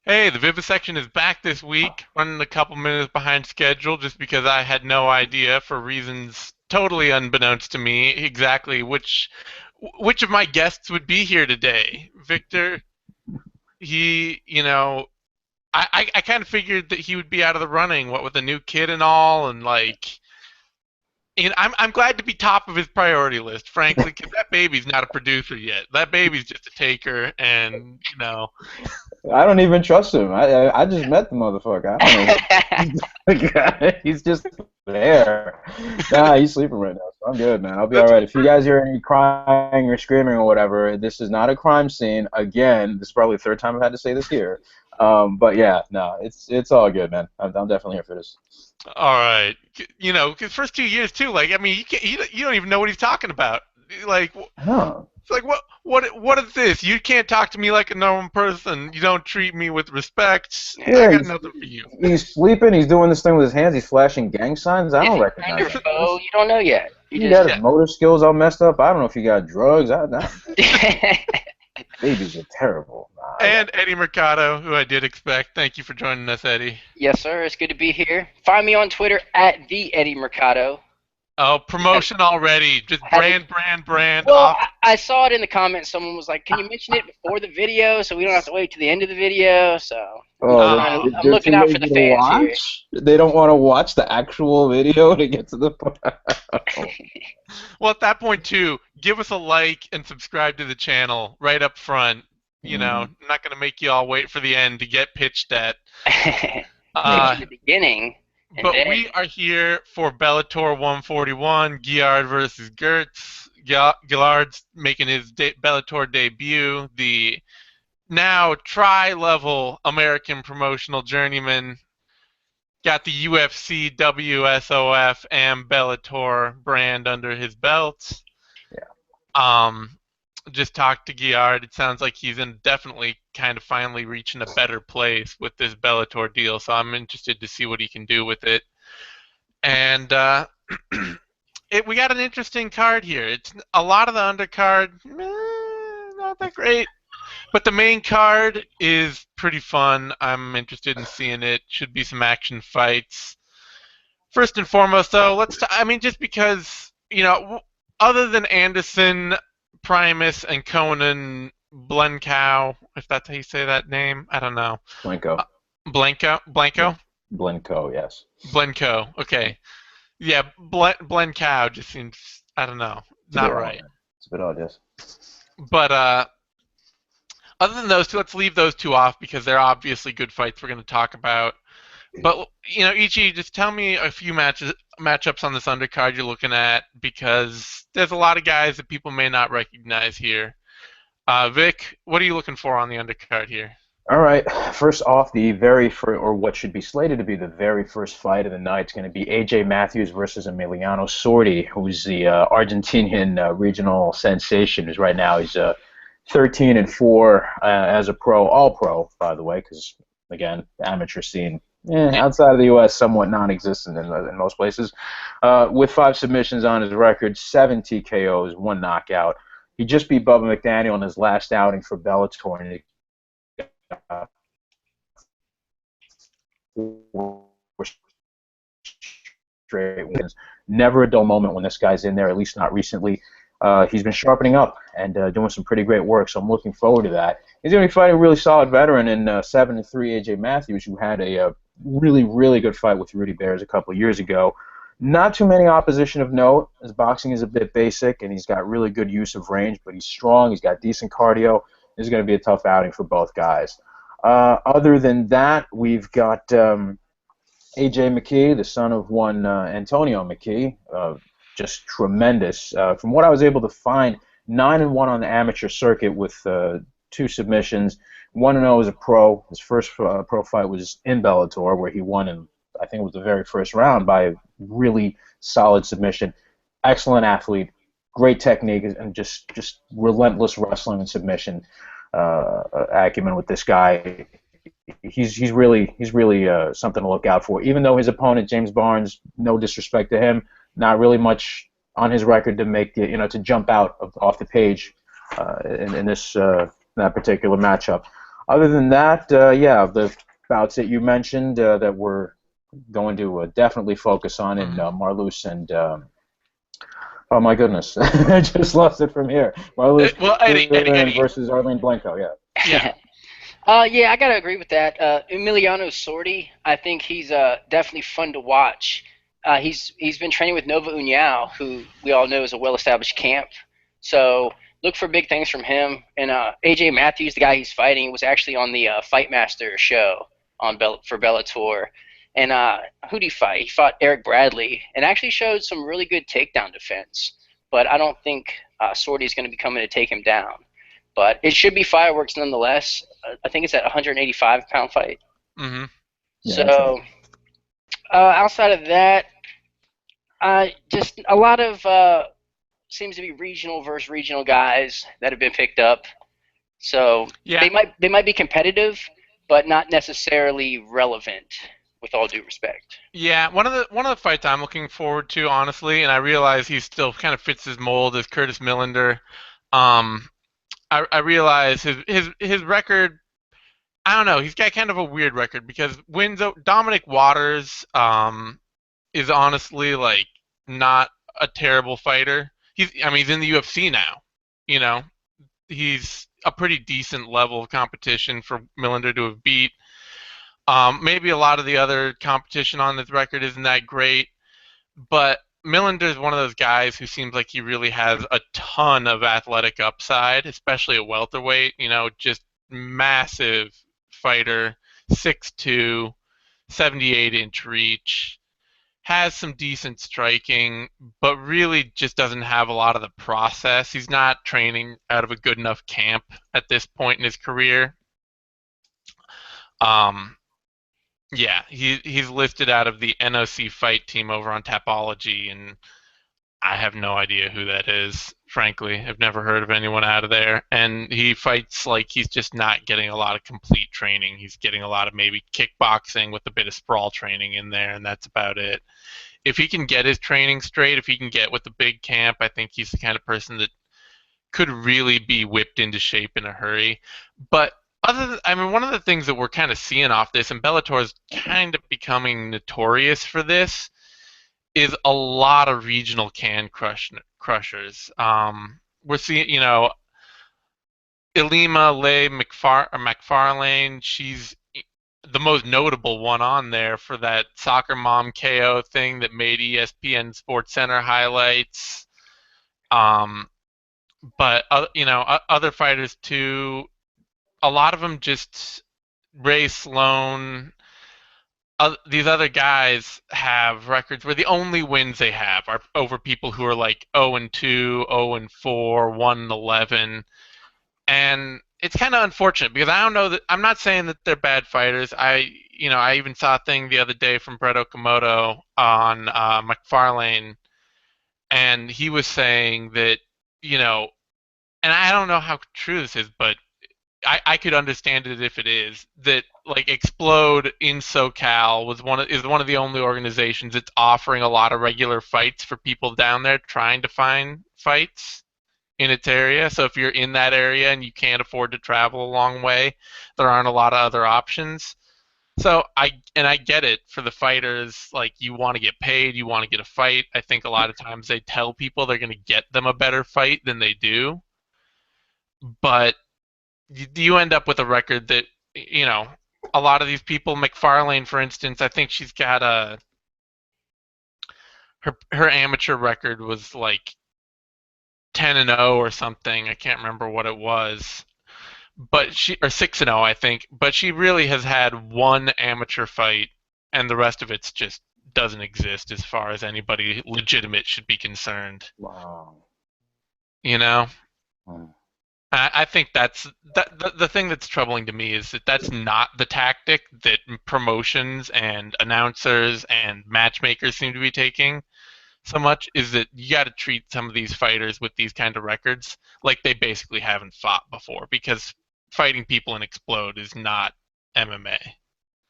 Hey, the Vivisection is back this week, running a couple minutes behind schedule just because I had no idea, for reasons totally unbeknownst to me, exactly which of my guests would be here today. Victor, I kind of figured that he would be out of the running, what with a new kid and all, and I'm glad to be top of his priority list, frankly, because that baby's not a producer yet. That baby's just a taker, and I don't even trust him. I just met the motherfucker. I don't know. He's just there. Nah, he's sleeping right now, so I'm good, man. I'll be all that's right. If you guys hear any crying or screaming or whatever, this is not a crime scene. Again, this is probably the third time I've had to say this here. But yeah, no, it's all good, man. I'm definitely here for this. all right. Because first 2 years too. Like, I mean, you don't even know what he's talking about. Like, Huh. it's like what is this? You can't talk to me like a normal person. You don't treat me with respect. I Yeah, got nothing for you. he's sleeping. He's doing this thing with his hands. He's flashing gang signs. I Is don't he friend recognize or that foe? voice. You don't know yet. You You just got his Yeah. motor skills all messed up. I don't know if you got drugs. Babies are terrible. Nah, And Eddie Mercado, who I did expect. Thank you for joining us, Eddie. Yes, sir. It's good to be here. Find me on Twitter at the Eddie Mercado. Oh, promotion already. Just Haven't. brand Well, off. I saw it in the comments. Someone was like, "Can you mention it before the video so we don't have to wait to the end of the video?" So Oh, Oh, I'm they're looking too out for the lazy to fans here. watch. They don't want to watch the actual video to get to the point. well, at that point too, give us a like and subscribe to the channel right up front. Mhm. I'm not gonna make you all wait for the end to get pitched at. Make Uh, you the beginning, and But then we are here for Bellator 141, Guillard versus Girtz. Guillard's making his Bellator debut, the now tri-level American promotional journeyman. Got the UFC, WSOF, and Bellator brand under his belt. Yeah. Um, just talked to Guillard. It sounds like he's in definitely kind of finally reaching a better place with this Bellator deal. So I'm interested to see what he can do with it. And we got an interesting card here. It's a lot of the undercard, not that great, but the main card is pretty fun. I'm interested in seeing it. Should be some action fights. First and foremost, though, I mean, just because other than Anderson, Primus, and Conan Blencow, if that's how you say that name, I don't know. Uh, Blanco. Yeah. Blanco, Blanco, yes. Blenco. Okay, yeah, Blencow just seems, I don't know, It's a not bit odd, right. man. It's a bit odd, yes. But other than those two, let's leave those two off because they're obviously good fights we're going to talk about. But Ichi, just tell me a few matchups on this undercard you're looking at because there's a lot of guys that people may not recognize here. Vic, what are you looking for on the undercard here? All right. First off, the very first, or what should be slated to be the very first fight of the night, is going to be AJ Matthews versus Emiliano Sordi, who's the Argentinian regional sensation. Who's right now he's 13-4 as a pro, all pro, by the way, because again, the amateur scene outside of the U.S. somewhat non-existent in most places. With 5 submissions on his record, 7 TKOs, 1 knockout. He just beat Bubba McDaniel in his last outing for Bellator, and four straight wins. Never a dull moment when this guy's in there, at least not recently. He's been sharpening up and doing some pretty great work, so I'm looking forward to that. He's going to be fighting a really solid veteran in 7-3 AJ Matthews, who had a really, really good fight with Rudy Bears a couple of years ago. Not too many opposition of note. His boxing is a bit basic, and he's got really good use of range, but he's strong. He's got decent cardio. This is going to be a tough outing for both guys. Other than that, we've got A.J. McKee, the son of one Antonio McKee, just tremendous. From what I was able to find, 9-1 on the amateur circuit with 2 submissions. 1-0 as a pro. His first pro fight was in Bellator, where he won in, I think it was the very first round by a really solid submission. Excellent athlete, great technique, and just relentless wrestling and submission acumen with this guy. He's really something to look out for. Even though his opponent James Barnes, no disrespect to him, not really much on his record to make to jump out off the page in this that particular matchup. Other than that, yeah, the bouts that you mentioned that we're going to definitely focus on in Marloes and oh my goodness, I just lost it from here. Marloes Well, Eddie. versus Arlene Blenko, yeah. Yeah. Yeah, I gotta agree with that. Emiliano Sordi, I think he's definitely fun to watch. He's been training with Nova União, who we all know is a well-established camp. So look for big things from him. And AJ Matthews, the guy he's fighting, was actually on the Fight Master show on for Bellator. And who did he fight? He fought Eric Bradley and actually showed some really good takedown defense. But I don't think Sordi is going to be coming to take him down. But it should be fireworks nonetheless. I think it's at 185-pound fight. Mm-hmm. Yeah, So outside of that, just a lot of seems to be regional versus regional guys that have been picked up. So Yeah. they might be competitive, but not necessarily relevant. With all due respect. Yeah, one of the fights I'm looking forward to, honestly, and I realize he still kind of fits his mold, is Curtis Millender. I realize his record. I don't know. He's got kind of a weird record because Dominic Waters is honestly like not a terrible fighter. He's in the UFC now. You know, he's a pretty decent level of competition for Millender to have beat. Maybe a lot of the other competition on this record isn't that great, but Millender is one of those guys who seems like he really has a ton of athletic upside, especially at welterweight. You know, just massive fighter, 6'2", 78-inch reach, has some decent striking, but really just doesn't have a lot of the process. He's not training out of a good enough camp at this point in his career. Yeah, he's listed out of the NOC fight team over on Tapology, and I have no idea who that is, frankly. I've never heard of anyone out of there. And he fights like he's just not getting a lot of complete training. He's getting a lot of maybe kickboxing with a bit of sprawl training in there, and that's about it. If he can get his training straight, if he can get with the big camp, I think he's the kind of person that could really be whipped into shape in a hurry. But one of the things that we're kind of seeing off this, and Bellator is kind of becoming notorious for this, is a lot of regional crushers. We're seeing, Ilima Leigh McFarlane. She's the most notable one on there for that soccer mom KO thing that made ESPN Sports Center highlights. But other fighters too. A lot of them just Ray Sloan. These other guys have records where the only wins they have are over people who are like 0-2, 0-4, 1-11, and it's kind of unfortunate because I don't know that I'm not saying that they're bad fighters. I even saw a thing the other day from Brett Okamoto on McFarlane, and he was saying that and I don't know how true this is, but I could understand it if it is that like Explode in SoCal is one of the only organizations that's offering a lot of regular fights for people down there trying to find fights in its area. So if you're in that area and you can't afford to travel a long way, there aren't a lot of other options. So I get it for the fighters, like you want to get paid, you want to get a fight. I think a lot of times they tell people they're going to get them a better fight than they do. But you end up with a record that, a lot of these people, McFarlane, for instance, I think she's got her amateur record was like 10-0 or something. I can't remember what it was. But or 6-0, I think. But she really has had one amateur fight, and the rest of it just doesn't exist as far as anybody legitimate should be concerned. Wow. I think that's the thing that's troubling to me is that that's not the tactic that promotions and announcers and matchmakers seem to be taking so much, is that you got to treat some of these fighters with these kind of records like they basically haven't fought before, because fighting people in Explode is not MMA.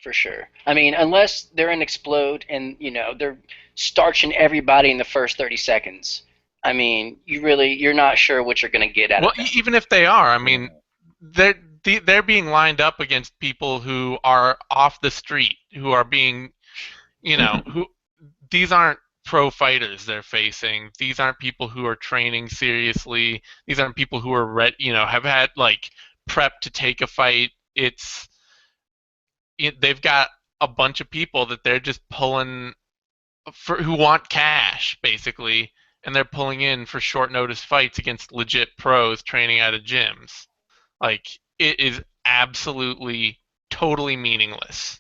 For sure. Unless they're in Explode and, they're starching everybody in the first 30 seconds. You're not sure what you're going to get out of them. Even if they are, they're being lined up against people who are off the street, who are being, who these aren't pro fighters they're facing. These aren't people who are training seriously. These aren't people who are have had like prep to take a fight. They've got a bunch of people that they're just pulling who want cash basically, and they're pulling in for short notice fights against legit pros training out of gyms. Like, it is absolutely totally meaningless.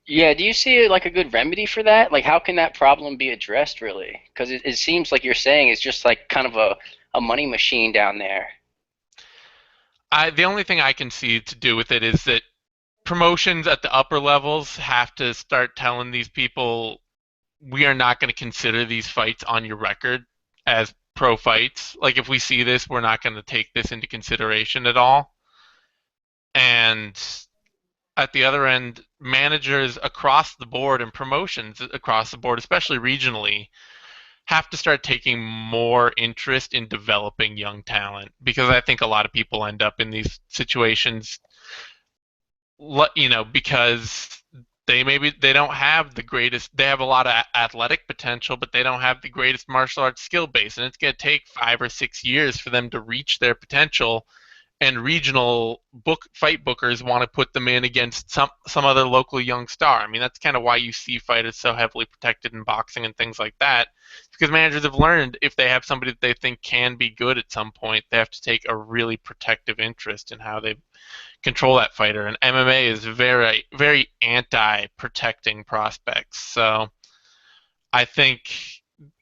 Yeah, do you see like a good remedy for that? Like, how can that problem be addressed, really? Because it seems like you're saying it's just like kind of a money machine down there. The only thing I can see to do with it is that promotions at the upper levels have to start telling these people, we are not going to consider these fights on your record as pro fights. Like, if we see this, we're not going to take this into consideration at all. And at the other end, managers across the board and promotions across the board, especially regionally, have to start taking more interest in developing young talent, because I think a lot of people end up in these situations, because they don't have the greatest. They have a lot of athletic potential, but they don't have the greatest martial arts skill base, and it's going to take 5 or 6 years for them to reach their potential. And regional fight bookers want to put them in against some other local young star. I mean, that's kind of why you see fighters so heavily protected in boxing and things like that. It's because managers have learned, if they have somebody that they think can be good at some point, they have to take a really protective interest in how they control that fighter. And MMA is very, very anti-protecting prospects. So I think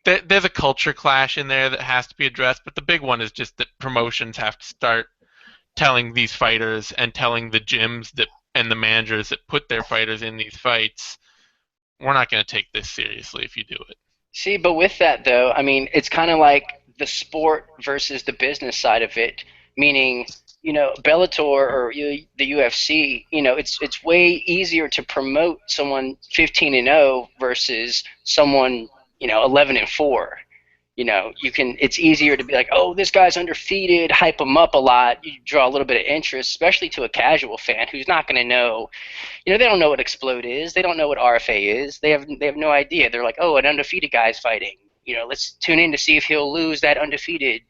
there's a culture clash in there that has to be addressed. But the big one is just that promotions have to start telling these fighters and telling the gyms and the managers that put their fighters in these fights, we're not going to take this seriously if you do it. See, but with that though, I mean, it's kind of like the sport versus the business side of it. Meaning, Bellator or the UFC, it's way easier to promote someone 15-0 versus someone 11-4. It's easier to be like, oh, this guy's undefeated, hype him up a lot. You draw a little bit of interest, especially to a casual fan who's not going to know. They don't know what Explode is. They don't know what RFA is. They have no idea. They're like, oh, an undefeated guy's fighting. Let's tune in to see if he'll lose that undefeated,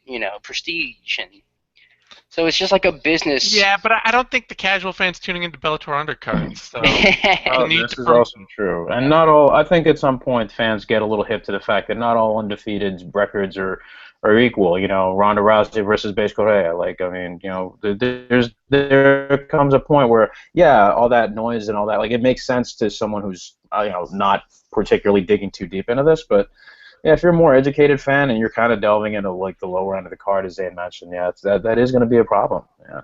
prestige. And so it's just like a business. Yeah, but I don't think the casual fans tuning into Bellator undercards. So this is also true. And not all. I think at some point fans get a little hip to the fact that not all undefeated records are equal. Ronda Rousey versus Beis Correa. Like, I mean, there comes a point where, yeah, all that noise and all that, like, it makes sense to someone who's not particularly digging too deep into this, but. Yeah, if you're a more educated fan and you're kind of delving into like the lower end of the card, as Zane mentioned, yeah, that is going to be a problem. Yeah.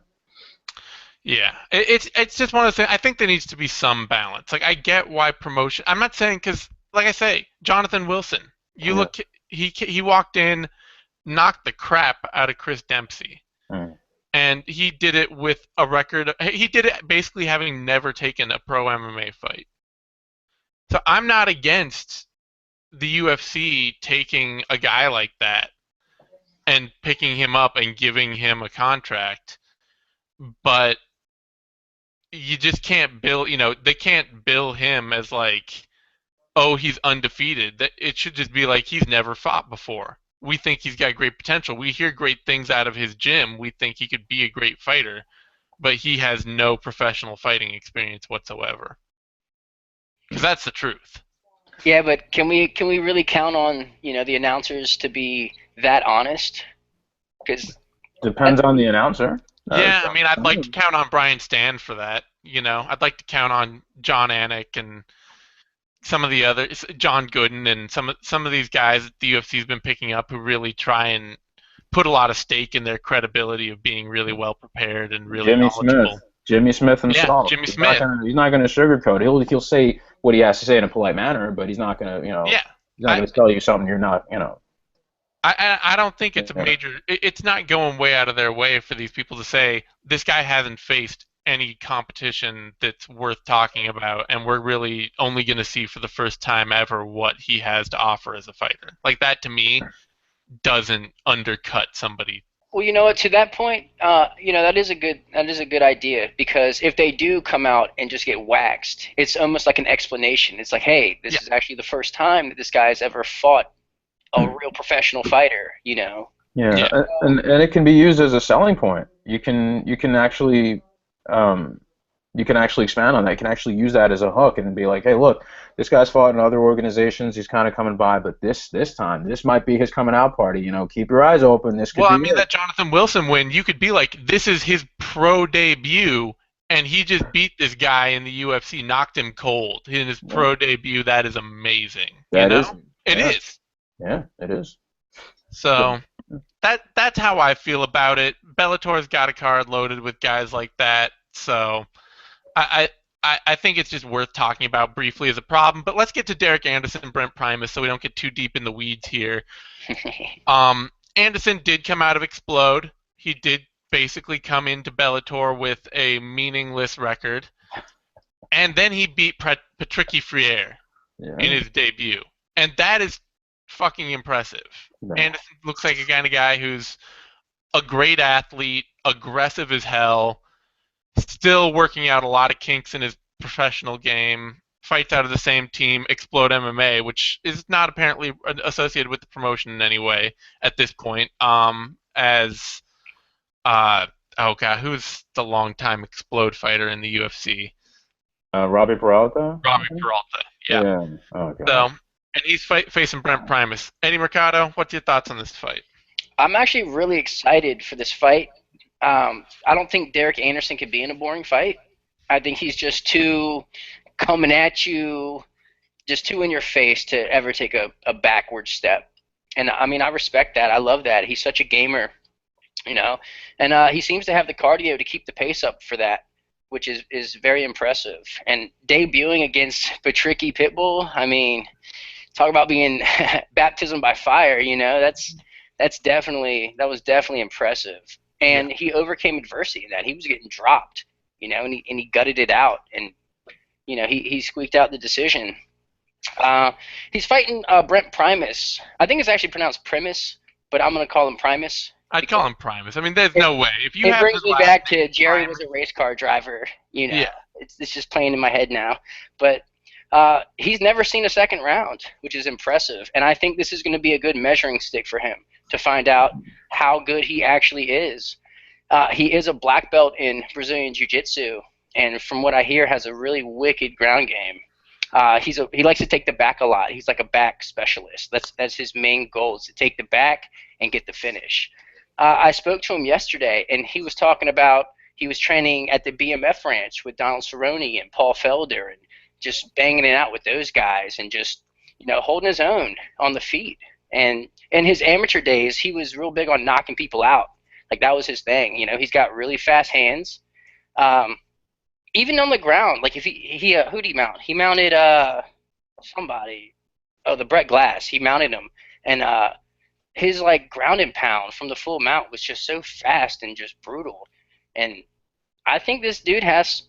Yeah, it's just one of those things. I think there needs to be some balance. Like, I get why promotion. I'm not saying, because, like I say, Jonathan Wilson. Look, he walked in, knocked the crap out of Chris Dempsey, and he did it with a record. He did it basically having never taken a pro MMA fight. So I'm not against the UFC taking a guy like that and picking him up and giving him a contract, but you just can't bill, they can't bill him as like, oh, he's undefeated. It should just be like, he's never fought before. We think he's got great potential. We hear great things out of his gym. We think he could be a great fighter, but he has no professional fighting experience whatsoever. Because that's the truth. Yeah, but can we really count on the announcers to be that honest? Because depends on the announcer. Yeah, I mean, I'd like to count on Brian Stand for that. I'd like to count on John Anik and some of the others, John Gooden, and some of these guys that the UFC's been picking up who really try and put a lot of stake in their credibility of being really well prepared and really knowledgeable. Jimmy Smith himself. Yeah, Jimmy Smith. He's not going to sugarcoat it. He'll say what he has to say in a polite manner, but he's not going to, Yeah. He's not going to tell you something you're not, I don't think it's a major. It's not going way out of their way for these people to say this guy hasn't faced any competition that's worth talking about, and we're really only going to see for the first time ever what he has to offer as a fighter. Like, that to me doesn't undercut somebody Well, you know what? To that point, that is a good idea because if they do come out and just get waxed, it's almost like an explanation. It's like, hey, this Yeah. is actually the first time that this guy's ever fought a real professional fighter. Yeah, Yeah. and it can be used as a selling point. You can actually um, you can actually expand on that. You can actually use that as a hook and be like, hey, look, this guy's fought in other organizations. He's kind of coming by, but this time, this might be his coming out party. Keep your eyes open. This could Well, I be mean, it. that Jonathan Wilson win, you could be like, this is his pro debut, and he just beat this guy in the UFC, knocked him cold in his Yeah, pro debut. That is amazing. that is. It Yeah, is. yeah, it is. So, So that's how I feel about it. Bellator's got a card loaded with guys like that, so I I think it's just worth talking about briefly as a problem. But let's get to Derek Anderson and Brent Primus, so we don't get too deep in the weeds here. Anderson did come out of Explode. He did basically come into Bellator with a meaningless record, and then he beat Patricky Freire in yeah, his debut, and that is fucking impressive. no, Anderson looks like a kind of guy who's a great athlete, aggressive as hell, still working out a lot of kinks in his professional game. Fights out of the same team, Explode MMA, which is not apparently associated with the promotion in any way at this point. As oh god, who's the longtime Explode fighter in the UFC? Robbie Peralta. Robbie Peralta. Yeah. Yeah. Oh So, God. and he's facing Brent Primus. Eddie Mercado, what's your thoughts on this fight? I'm actually really excited for this fight. I don't think Derek Anderson could be in a boring fight. I think he's just too coming at you, just too in your face to ever take a backward step. And I mean, I respect that. I love that. He's such a gamer, and he seems to have the cardio to keep the pace up for that, which is very impressive. And debuting against Patricky Pitbull, I mean, talk about being baptism by fire. That was definitely impressive. Yeah. And he overcame adversity in that. He was getting dropped, and he gutted it out, and he squeaked out the decision. He's fighting Brent Primus. I think it's actually pronounced Primus, but I'm gonna call him Primus. I'd call him Primus. I mean, there's It, no way. If you it have brings his me last back name to Jerry Primus, was a race car driver. yeah, It's just playing in my head now. But he's never seen a second round, which is impressive. And I think this is going to be a good measuring stick for him to find out how good he actually is. He is a black belt in Brazilian Jiu-Jitsu, and from what I hear, has a really wicked ground game. He likes to take the back a lot. He's like a back specialist. That's his main goal, is to take the back and get the finish. I spoke to him yesterday, and he was talking about he was training at the BMF ranch with Donald Cerrone and Paul Felder, and just banging it out with those guys, and just holding his own on the feet. And in his amateur days, he was real big on knocking people out. Like, that was his thing. He's got really fast hands. Even on the ground, like if who'd he mount? He mounted somebody. Oh, the Brett Glass. He mounted him, and his like ground and pound from the full mount was just so fast and just brutal. And I think this dude has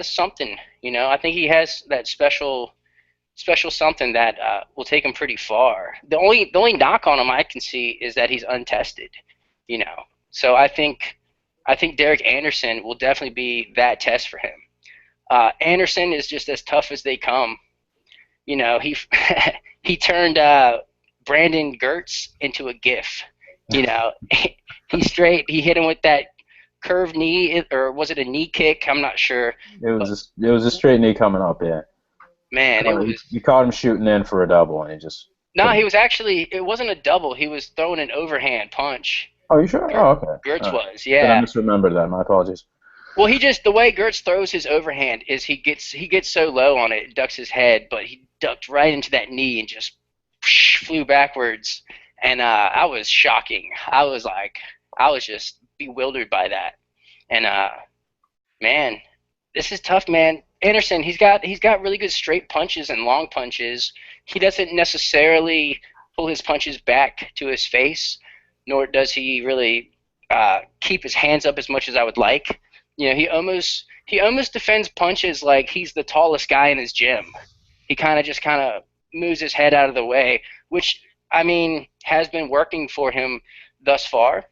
something. I think he has that special something that will take him pretty far. The only knock on him I can see is that he's untested. So I think Derek Anderson will definitely be that test for him. Anderson is just as tough as they come. He he turned Brandon Girtz into a GIF. He hit him with that curved knee, or was it a knee kick? I'm not sure. It was a straight knee coming up. Yeah. Man, it was. You caught him shooting in for a double, and he just. No, it wasn't a double. He was throwing an overhand punch. Oh, you sure? Oh, okay. Girtz Right. was, Then I yeah. misremembered that. My apologies. Well, the way Girtz throws his overhand is he gets so low on it, ducks his head, but he ducked right into that knee and just flew backwards. And I was shocking. I was just bewildered by that. And man, this is tough, man. Anderson, he's got really good straight punches and long punches. He doesn't necessarily pull his punches back to his face, nor does he really keep his hands up as much as I would like. He almost defends punches like he's the tallest guy in his gym. He kind of moves his head out of the way, which I mean has been working for him thus far.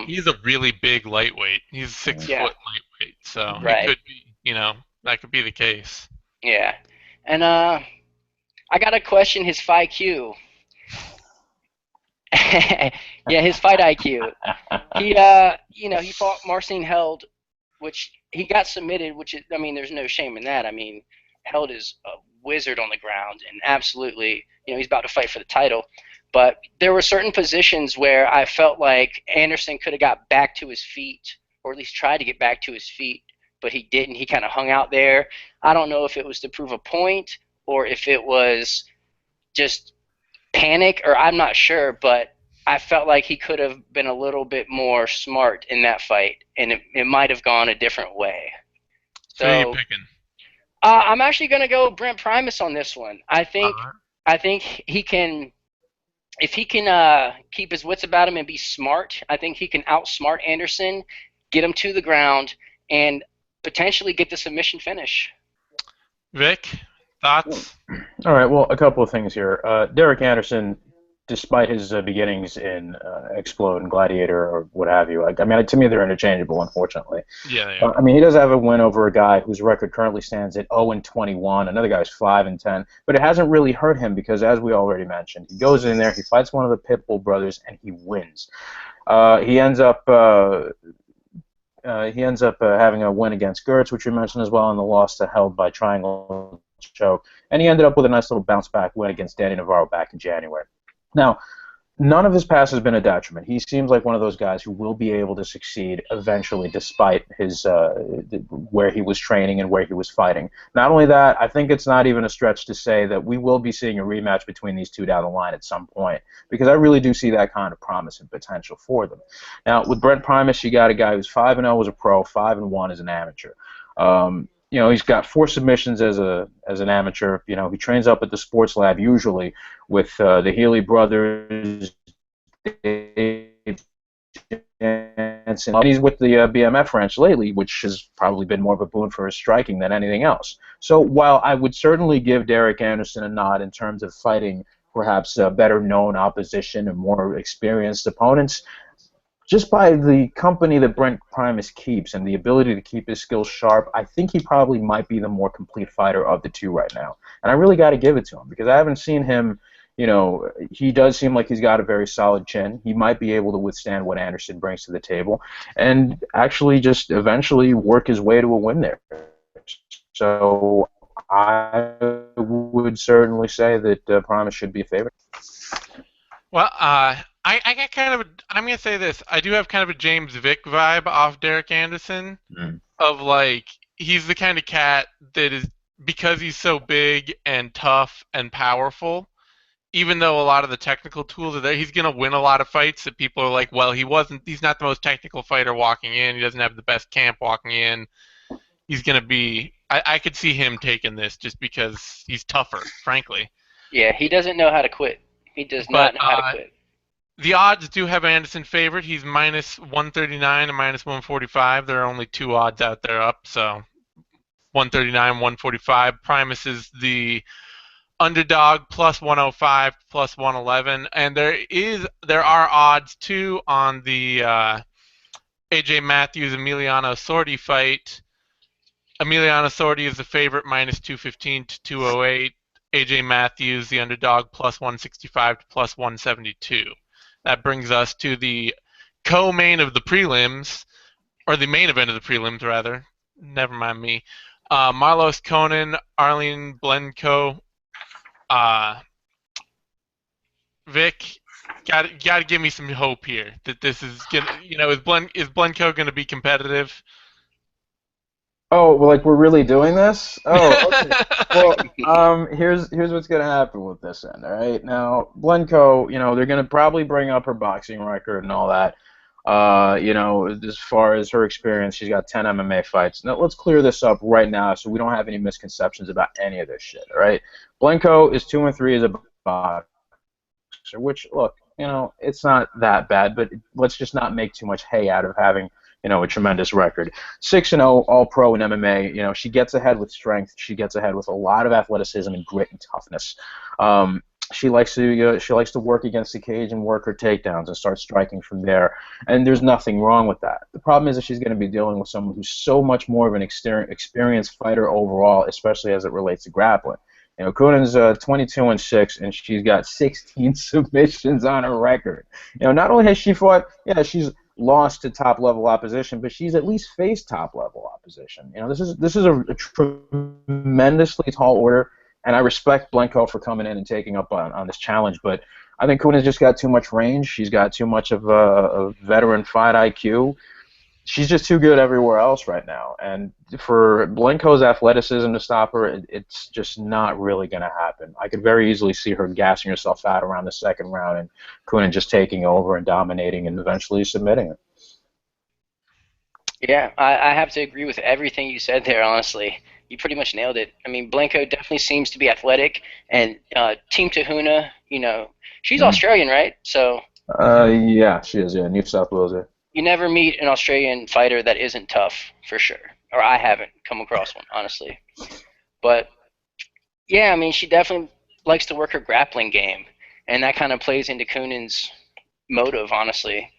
He's a really big lightweight. He's 6 foot Yeah, lightweight, so it right. could be, that could be the case. Yeah. And I gotta question his fight IQ. Yeah, his fight IQ. He he fought Marcin Held, which he got submitted, which is, I mean, there's no shame in that. I mean, Held is a wizard on the ground and absolutely, he's about to fight for the title. But there were certain positions where I felt like Anderson could have got back to his feet, or at least tried to get back to his feet, but he didn't. He kind of hung out there. I don't know if it was to prove a point or if it was just panic, or I'm not sure, but I felt like he could have been a little bit more smart in that fight, and it might have gone a different way. So who you So picking? I'm actually going to go Brent Primus on this one. I All think right. I think he can, if he can keep his wits about him and be smart. I think he can outsmart Anderson, get him to the ground, and potentially get the submission finish. Vic, thoughts? All right, well, a couple of things here. Derek Anderson, despite his beginnings in Explode and Gladiator or what have you, I mean, to me, they're interchangeable, unfortunately. Yeah, they are. I mean, he does have a win over a guy whose record currently stands at 0-21. Another guy's 5-10, but it hasn't really hurt him because, as we already mentioned, he goes in there, he fights one of the Pitbull brothers, and he wins. He ends up having a win against Girtz, which we mentioned as well, and the loss to Held by triangle choke. And he ended up with a nice little bounce back win against Danny Navarro back in January. Now, none of his past has been a detriment. He seems like one of those guys who will be able to succeed eventually, despite his where he was training and where he was fighting. Not only that, I think it's not even a stretch to say that we will be seeing a rematch between these two down the line at some point, because I really do see that kind of promise and potential for them. Now, with Brent Primus, you got a guy who's 5-0 as a pro, 5-1 as an amateur. He's got 4 submissions as an amateur. He trains up at the sports lab usually with the Healy brothers, Dave Jansen. He's with the BMF ranch lately, which has probably been more of a boon for his striking than anything else. So while I would certainly give Derek Anderson a nod in terms of fighting perhaps better known opposition and more experienced opponents, just by the company that Brent Primus keeps and the ability to keep his skills sharp, I think he probably might be the more complete fighter of the two right now. And I really got to give it to him because I haven't seen him, he does seem like he's got a very solid chin. He might be able to withstand what Anderson brings to the table and actually just eventually work his way to a win there. So I would certainly say that Primus should be a favorite. Well, I got I'm going to say this. I do have kind of a James Vick vibe off Derek Anderson of like, he's the kind of cat that is, because he's so big and tough and powerful, even though a lot of the technical tools are there, he's going to win a lot of fights that people are like, well, he's not the most technical fighter walking in. He doesn't have the best camp walking in. He's going to be, I could see him taking this just because he's tougher, frankly. Yeah, he doesn't know how to quit. He does not know how to quit. The odds do have Anderson favored. He's minus 139 and minus 145. There are only 2 odds out there up, so 139, 145. Primus is the underdog, plus 105, plus 111. And there are odds, too, on the AJ Matthews-Emiliano Sordi fight. Emiliano Sordi is the favorite, minus 215 to 208. AJ Matthews, the underdog, plus 165 to plus 172. That brings us to the co-main of the prelims, or the main event of the prelims, rather. Never mind me. Marlos Conan, Arlene Blenko. Vic, gotta give me some hope here that this is gonna, is Blenko gonna be competitive? Oh, well, like we're really doing this? Oh, okay. Well, here's what's gonna happen with this end. All right, now Blenko, they're gonna probably bring up her boxing record and all that. As far as her experience, she's got 10 MMA fights. Now let's clear this up right now, so we don't have any misconceptions about any of this shit. All right, Blenko is 2-3 as a boxer, which look, it's not that bad, but let's just not make too much hay out of having a tremendous record. 6-0, all-pro in MMA. She gets ahead with strength. She gets ahead with a lot of athleticism and grit and toughness. she likes to work against the cage and work her takedowns and start striking from there. And there's nothing wrong with that. The problem is that she's going to be dealing with someone who's so much more of an experienced fighter overall, especially as it relates to grappling. You know, Kunin's 22-6, and she's got 16 submissions on her record. You know, not only has she fought, she's lost to top-level opposition, but she's at least faced top-level opposition. You know, this is a tremendously tall order. And I respect Blenko for coming in and taking up on this challenge, but I think Kunin's just got too much range. She's got too much of a veteran fight IQ. She's just too good everywhere else right now. And for Blenko's athleticism to stop her, it's just not really going to happen. I could very easily see her gassing herself out around the second round and Kunin just taking over and dominating and eventually submitting her. Yeah, I have to agree with everything you said there, honestly. You pretty much nailed it. I mean, Blenko definitely seems to be athletic, and Team Tahuna, you know, she's Australian, right? So. Yeah, she is. Yeah, New South Wales. Yeah. You never meet an Australian fighter that isn't tough, for sure. Or I haven't come across one, honestly. But yeah, I mean, she definitely likes to work her grappling game, and that kind of plays into Kunin's motive, honestly.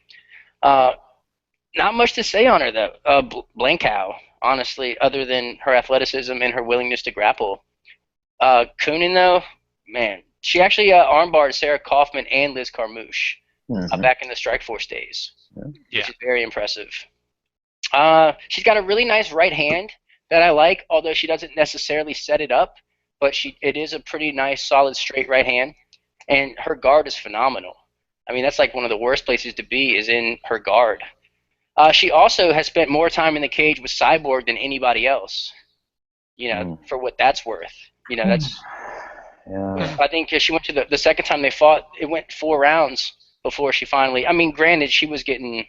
Not much to say on her, though. Blenkow, honestly, other than her athleticism and her willingness to grapple. Kunin, though, man, she actually armbarred Sarah Kaufman and Liz Carmouche back in the Strikeforce days, which is very impressive. She's got a really nice right hand that I like, although she doesn't necessarily set it up, but it is a pretty nice, solid, straight right hand, and her guard is phenomenal. I mean, that's like one of the worst places to be is in her guard. She also has spent more time in the cage with Cyborg than anybody else, you know, for what that's worth. You know, that's I think she went to the second time they fought, it went 4 rounds before she finally, I mean, granted, she was getting,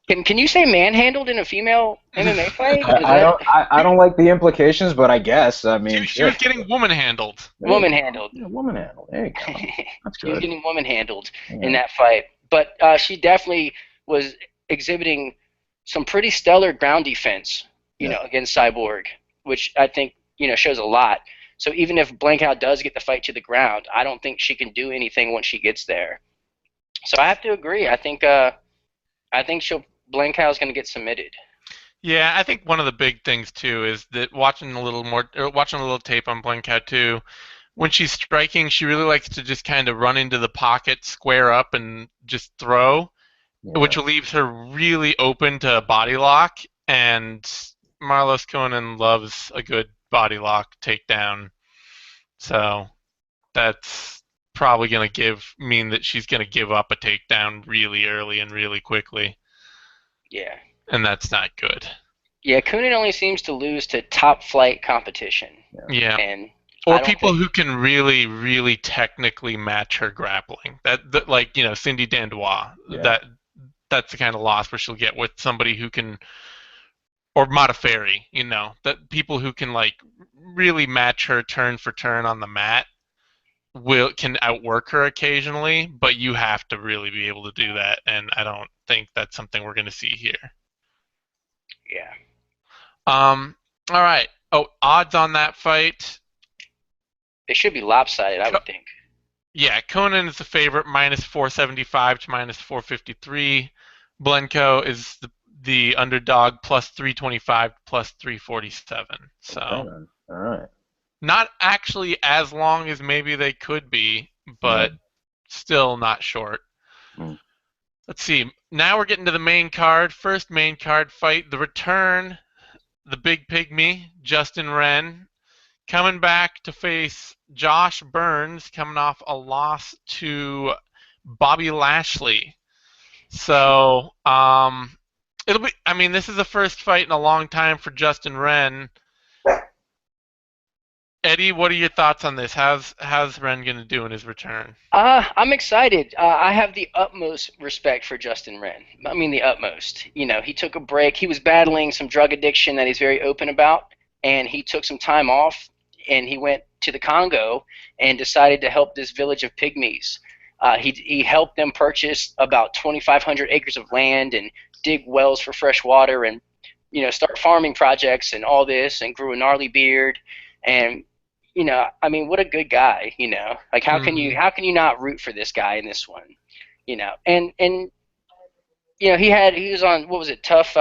can you say manhandled in a female MMA fight? I don't like the implications, but I guess, I mean. She was getting woman-handled. Woman-handled. Yeah, woman-handled. There you go. That's good. She was getting woman-handled in that fight. But she definitely was exhibiting some pretty stellar ground defense, you know, against Cyborg, which I think, you know, shows a lot. So even if Blenkow does get the fight to the ground, I don't think she can do anything once she gets there. So I have to agree. I think Blenkow's going to get submitted. Yeah, I think one of the big things too is that watching a little tape on Blenkow too, when she's striking, she really likes to just kind of run into the pocket, square up, and just throw, which leaves her really open to a body lock. And Marlos Kunin loves a good body lock takedown, so that's probably going to mean that she's going to give up a takedown really early and really quickly. Yeah. And that's not good. Yeah, Kunin only seems to lose to top flight competition. Yeah. And or people who can really, really technically match her grappling. That like, you know, Cindy Dandois. Yeah. That's the kind of loss where she'll get with somebody who can, or Modafferi, you know, that people who can like really match her turn for turn on the mat can outwork her occasionally, but you have to really be able to do that, and I don't think that's something we're going to see here. Yeah. All right. Oh, odds on that fight? They should be lopsided, I would think. Yeah, Kunin is the favorite, minus 475 to minus 453. Blenko is the underdog, plus 325, plus 347. So, all right. Not actually as long as maybe they could be, but still not short. Let's see. Now we're getting to the main card. First main card fight, the return, the big pygmy, Justin Wren, coming back to face Josh Burns, coming off a loss to Bobby Lashley. So, it'll be, I mean, this is the first fight in a long time for Justin Wren. Eddie, what are your thoughts on this? How's Wren going to do in his return? I'm excited. I have the utmost respect for Justin Wren. I mean, the utmost. You know, he took a break. He was battling some drug addiction that he's very open about, and he took some time off, and he went to the Congo and decided to help this village of pygmies. He helped them purchase about 2,500 acres of land and dig wells for fresh water and, you know, start farming projects and all this, and grew a gnarly beard. And, I mean, what a good guy. Like how can Mhm. you not root for this guy in this one? And he was on, what was it, Tough?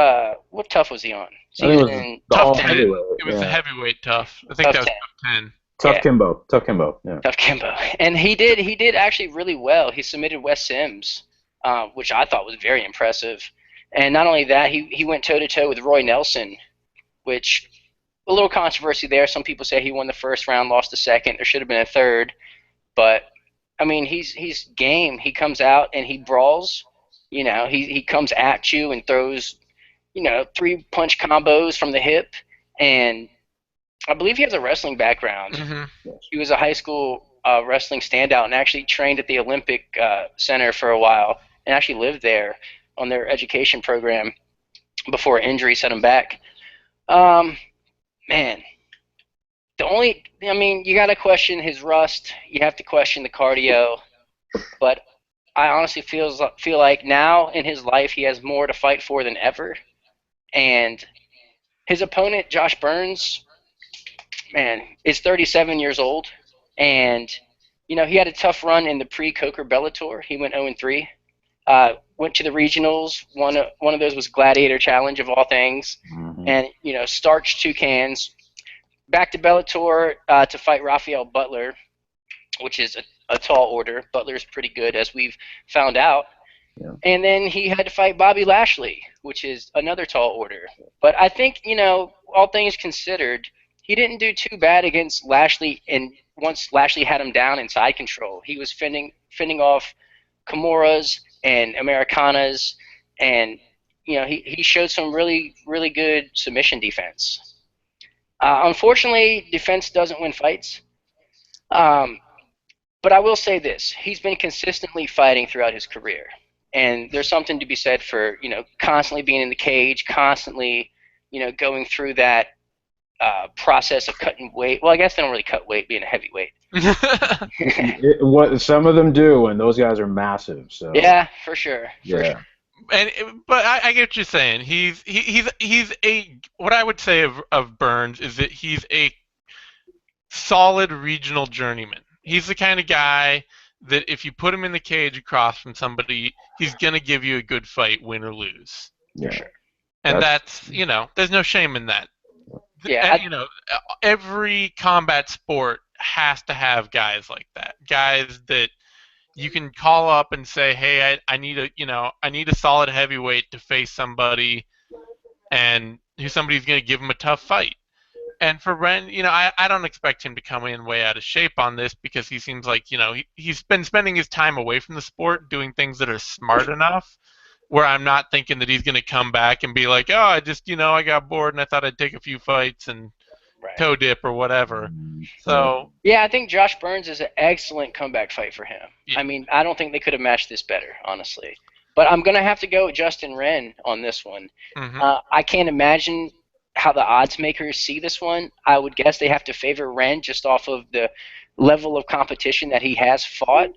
What Tough was he on? So I he think it was was in the Tough all 10. heavyweight. It was the Yeah, heavyweight tough. I think Tough that was 10. tough 10. Tough Yeah, Kimbo. Tough Kimbo. Yeah. Tough Kimbo. And he did actually really well. He submitted Wes Sims, which I thought was very impressive. And not only that, he went toe to toe with Roy Nelson, which a little controversy there. Some people say he won the first round, lost the second. There should have been a third, but I mean, he's game. He comes out and he brawls. He comes at you and throws 3-punch combos from the hip, and I believe he has a wrestling background. Mhm. He was a high school wrestling standout and actually trained at the Olympic Center for a while and actually lived there on their education program before injury set him back. Um, Man, I mean, you got to question his rust. You have to question the cardio, but I honestly feel like now in his life he has more to fight for than ever. And his opponent, Josh Burns, man, is 37 years old, and he had a tough run in the pre-Coker Bellator. He went 0-3. Went to the regionals. One of those was Gladiator Challenge of all things, Hmm. and starched 2 cans. Back to Bellator to fight Rafael Butler, which is a tall order. Butler's pretty good, as we've found out. Yeah. And then he had to fight Bobby Lashley, which is another tall order. But I think, all things considered, he didn't do too bad against Lashley. And once Lashley had him down in side control, he was fending off Kimuras and Americanas, and he showed some really really good submission defense. Unfortunately, defense doesn't win fights. Um, but I will say this: he's been consistently fighting throughout his career, and there's something to be said for constantly being in the cage, constantly going through that process of cutting weight. Well, I guess they don't really cut weight being a heavyweight. What some of them do, and those guys are massive. So Yeah, for sure, for yeah. sure. But I get what you're saying. He's a what I would say of Burns is that he's a solid regional journeyman. He's the kind of guy that if you put him in the cage across from somebody, he's gonna give you a good fight, win or lose. For Yeah. sure. And That's that's there's no shame in that. Yeah, Every combat sport has to have guys like that. Guys that you can call up and say, "Hey, I need a solid heavyweight to face somebody, and who somebody's going to give him a tough fight." And for Ren, I don't expect him to come in way out of shape on this because he seems like, he's been spending his time away from the sport doing things that are smart enough where I'm not thinking that he's going to come back and be like, "Oh, I got bored and I thought I'd take a few fights and right. toe dip or whatever." yeah. So, Yeah, I think Josh Burns is an excellent comeback fight for him. yeah. I mean, I don't think they could have matched this better, honestly. But I'm gonna have to go with Justin Wren on this one. Hmm. I can't imagine how the odds makers see this one. I would guess they have to favor Wren just off of the level of competition that he has fought.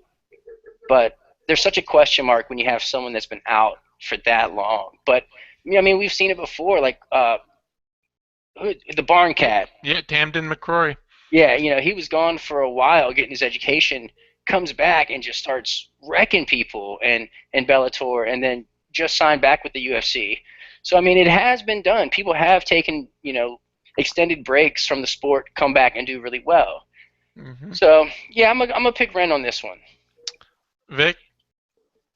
But there's such a question mark when you have someone that's been out for that long. But I mean, we've seen it before, like the Barn Cat. Yeah, Tamden McCrory. Yeah, he was gone for a while getting his education, comes back and just starts wrecking people and Bellator, and then just signed back with the UFC. So I mean, it has been done. People have taken extended breaks from the sport, come back and do really well. Hmm. So yeah, I'm gonna pick Ren on this one. Vic?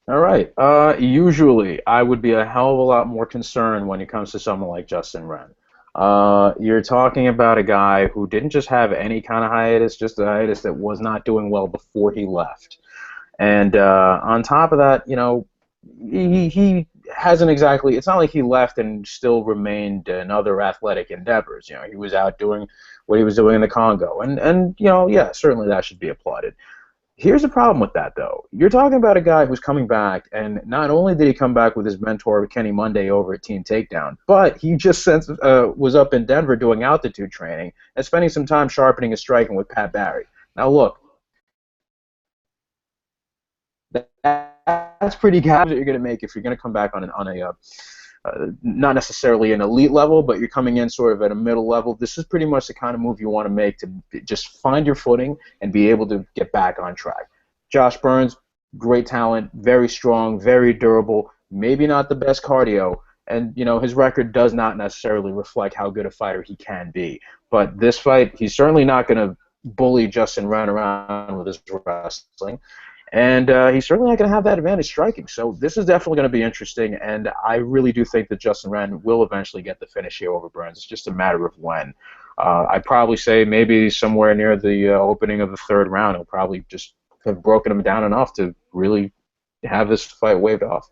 All right. Usually, I would be a hell of a lot more concerned when it comes to someone like Justin Wren. You're talking about a guy who didn't just have any kind of hiatus, just a hiatus that was not doing well before he left. And on top of that, he hasn't exactly. It's not like he left and still remained in other athletic endeavors. He was out doing what he was doing in the Congo, and yeah, certainly that should be applauded. Here's the problem with that, though. You're talking about a guy who's coming back, and not only did he come back with his mentor, Kenny Monday, over at Team Takedown, but he just was up in Denver doing altitude training and spending some time sharpening his striking with Pat Barry. Now, look, that's pretty good that you're going to make if you're going to come back on a not necessarily an elite level, but you're coming in sort of at a middle level. This is pretty much the kind of move you want to make to just find your footing and be able to get back on track. Josh Burns, great talent, very strong, very durable, maybe not the best cardio, and his record does not necessarily reflect how good a fighter he can be. But this fight, he's certainly not going to bully Justin Wren around with his wrestling. And he's certainly not going to have that advantage striking. So this is definitely going to be interesting, and I really do think that Justin Wren will eventually get the finish here over Burns. It's just a matter of when. I'd probably say maybe somewhere near the opening of the third round, he'll probably just have broken him down enough to really have this fight waved off.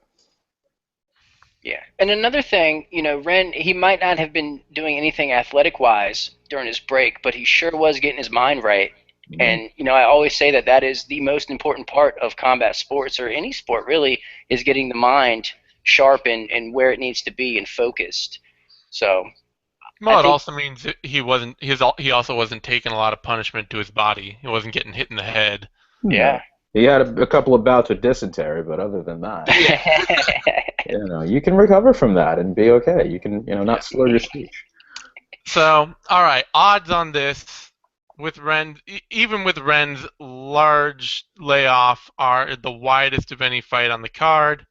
Yeah, and another thing, Wren, he might not have been doing anything athletic-wise during his break, but he sure was getting his mind right. And, I always say that is the most important part of combat sports, or any sport really, is getting the mind sharp and where it needs to be and focused. So, well, it also means that he also wasn't taking a lot of punishment to his body. He wasn't getting hit in the head. Yeah. He had a couple of bouts with dysentery, but other than that, you can recover from that and be okay. You can, not slur your speech. So, all right, odds on this. With Wren, even with Wren's large layoff, are the widest of any fight on the card.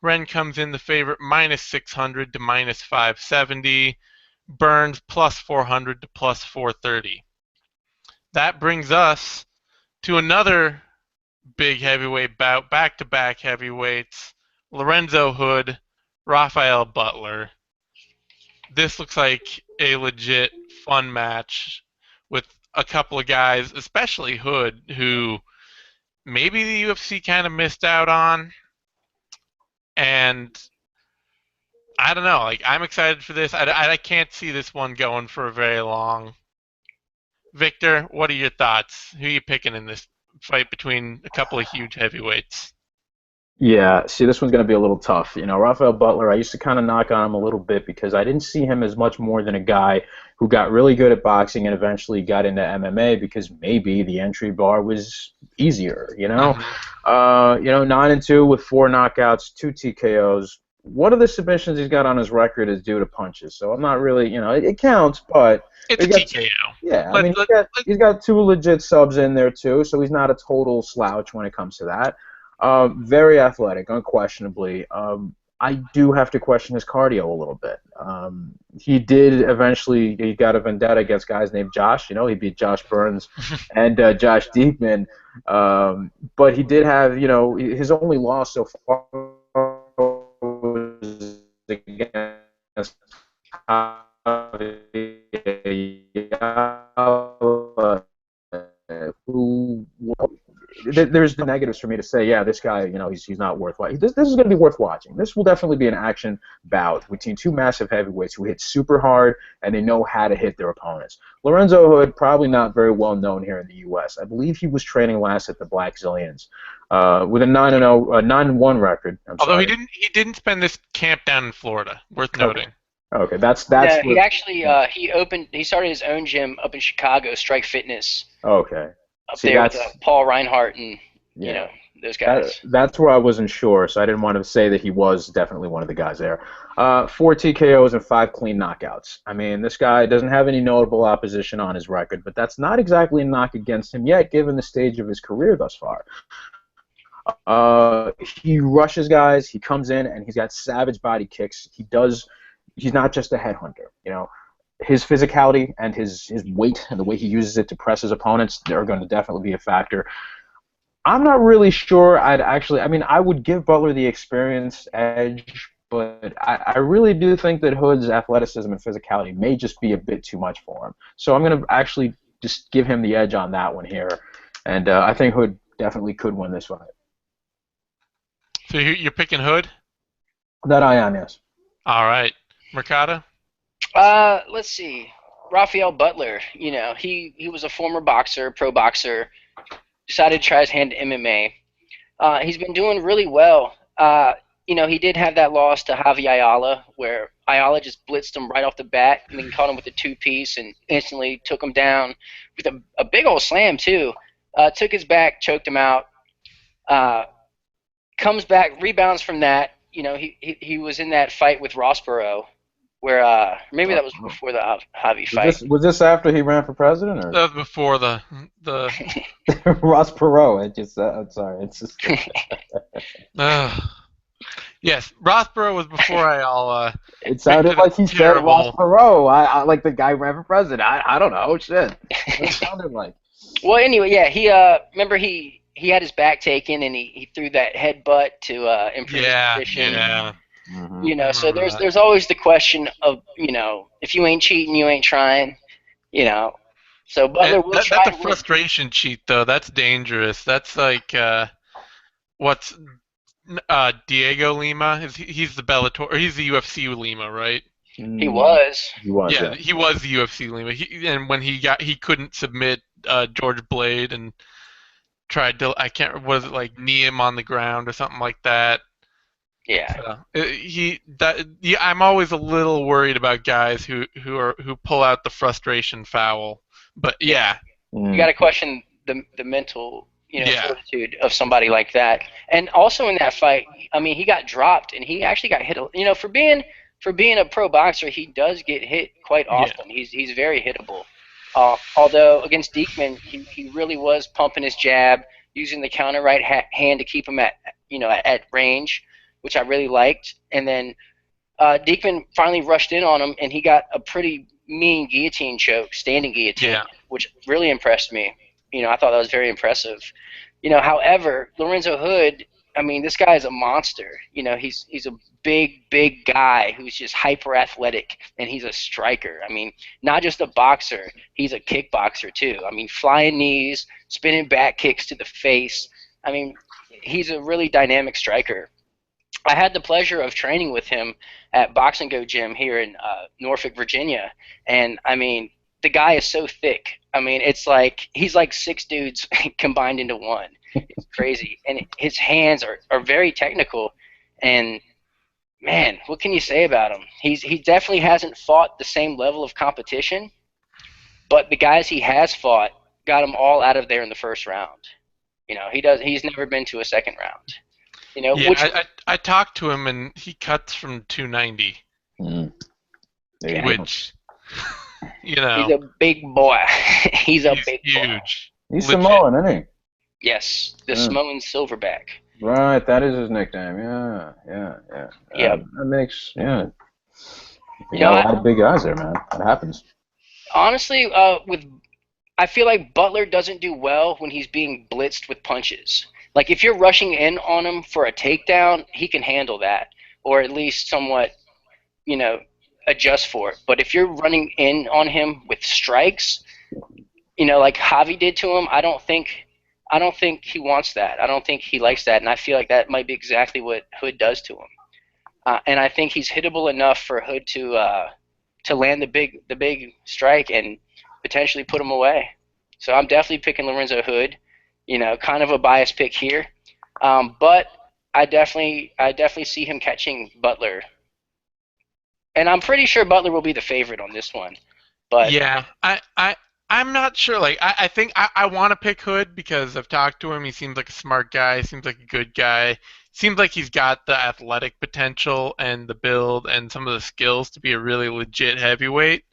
Wren comes in the favorite -600 to -570. Burns +400 to +430. That brings us to another big heavyweight bout, back-to-back heavyweights. Lorenzo Hood, Rafael Butler. This looks like a legit fun match with a couple of guys, especially Hood, who maybe the UFC kind of missed out on. And I don't know. I'm excited for this. I can't see this one going for very long. Victor, what are your thoughts? Who are you picking in this fight between a couple of huge heavyweights? Yeah, see, this one's going to be a little tough. Rafael Butler, I used to kind of knock on him a little bit because I didn't see him as much more than a guy who got really good at boxing and eventually got into MMA because maybe the entry bar was easier, 9-2 with 4 knockouts, 2 TKOs. One of the submissions he's got on his record is due to punches, so I'm not really, it counts, but... It's a TKO. Yeah, he's got 2 legit subs in there, too, so he's not a total slouch when it comes to that. Very athletic, unquestionably. I do have to question his cardio a little bit. He got a vendetta against guys named Josh. He beat Josh Burns and Josh Diekman. But he did have, his only loss so far was against who. There's the negatives for me to say, yeah, this guy, he's not worth watching. This is going to be worth watching. This will definitely be an action bout between 2 massive heavyweights who hit super hard and they know how to hit their opponents. Lorenzo Hood, probably not very well known here in the U.S. I believe he was training last at the Black Zillions with a 9-1 record. Although he didn't spend this camp down in Florida. Worth noting. Okay, that's. Yeah, he actually he started his own gym up in Chicago, Strike Fitness. Okay. Up there with Paul Reinhardt and those guys. That's where I wasn't sure, so I didn't want to say that he was definitely one of the guys there. 4 TKOs and 5 clean knockouts. I mean, this guy doesn't have any notable opposition on his record, but that's not exactly a knock against him yet, given the stage of his career thus far. He rushes guys. He comes in and he's got savage body kicks. He's not just a headhunter, His physicality and his weight and the way he uses it to press his opponents, they're going to definitely be a factor. I'm not really sure I would give Butler the experience edge, but I really do think that Hood's athleticism and physicality may just be a bit too much for him. So I'm going to actually just give him the edge on that one here. And I think Hood definitely could win this fight. So you're picking Hood? That I am, yes. All right. Mercado? Let's see. Rafael Butler, he was a former boxer, pro boxer, decided to try his hand at MMA. He's been doing really well. He did have that loss to Javi Ayala, where Ayala just blitzed him right off the bat and then caught him with a 2-piece and instantly took him down with a big old slam, too. Took his back, choked him out. Comes back, rebounds from that, he was in that fight with Rossborough, where maybe that was before the Javi fight. Was this after he ran for president, or That was before the Ross Perot? I'm sorry. It's just yes, Rothborough was before I all. it sounded like he said Ross Perot. I like the guy ran for president. I don't know. Shit. It sounded like. Well, anyway, yeah, he remember he had his back taken and he threw that headbutt to improve his position. Yeah. Mm-hmm. So there's always the question of if you ain't cheating, you ain't trying. So Butler will try. That's a frustration cheat, though. That's dangerous. That's like what's Diego Lima? He's the Bellator, or he's the UFC Lima, right? He was. Yeah, he was the UFC Lima. And when he couldn't submit George Blade and tried to, was it like knee him on the ground or something like that? Yeah. I'm always a little worried about guys who pull out the frustration foul. But yeah. You got to question the mental fortitude of somebody like that. And also in that fight, I mean, he got dropped and he actually got hit. For being a pro boxer, he does get hit quite often. Yeah. He's very hittable. Although against Diekman, he really was pumping his jab, using the counter right hand to keep him at range, which I really liked. And then Diekman finally rushed in on him, and he got a pretty mean guillotine choke, standing guillotine, which really impressed me. I thought that was very impressive. However, Lorenzo Hood, I mean, this guy is a monster. He's a big guy who's just hyper athletic, and he's a striker. I mean, not just a boxer, he's a kickboxer too. I mean, flying knees, spinning back kicks to the face. I mean, he's a really dynamic striker. I had the pleasure of training with him at Box and Go Gym here in Norfolk, Virginia, and I mean, the guy is so thick. I mean, it's like he's like 6 dudes combined into one. It's crazy, and his hands are very technical. And man, what can you say about him? He definitely hasn't fought the same level of competition, but the guys he has fought got them all out of there in the first round. He's never been to a second round. I talked to him and he cuts from 290, which he's a big boy. He's big huge. Boy. He's Samoan, isn't he? Yes, the Samoan Silverback. Right, that is his nickname. Yeah. That makes a lot of big guys there, man. That happens. Honestly, I feel like Butler doesn't do well when he's being blitzed with punches. Like if you're rushing in on him for a takedown, he can handle that, or at least somewhat, adjust for it. But if you're running in on him with strikes, like Javi did to him, I don't think he wants that. I don't think he likes that, and I feel like that might be exactly what Hood does to him. And I think he's hittable enough for Hood to land the big strike and potentially put him away. So I'm definitely picking Lorenzo Hood. Kind of a biased pick here, but I definitely see him catching Butler, and I'm pretty sure Butler will be the favorite on this one. But yeah, I'm not sure. Like, I think I want to pick Hood because I've talked to him. He seems like a smart guy. Seems like a good guy. Seems like he's got the athletic potential and the build and some of the skills to be a really legit heavyweight.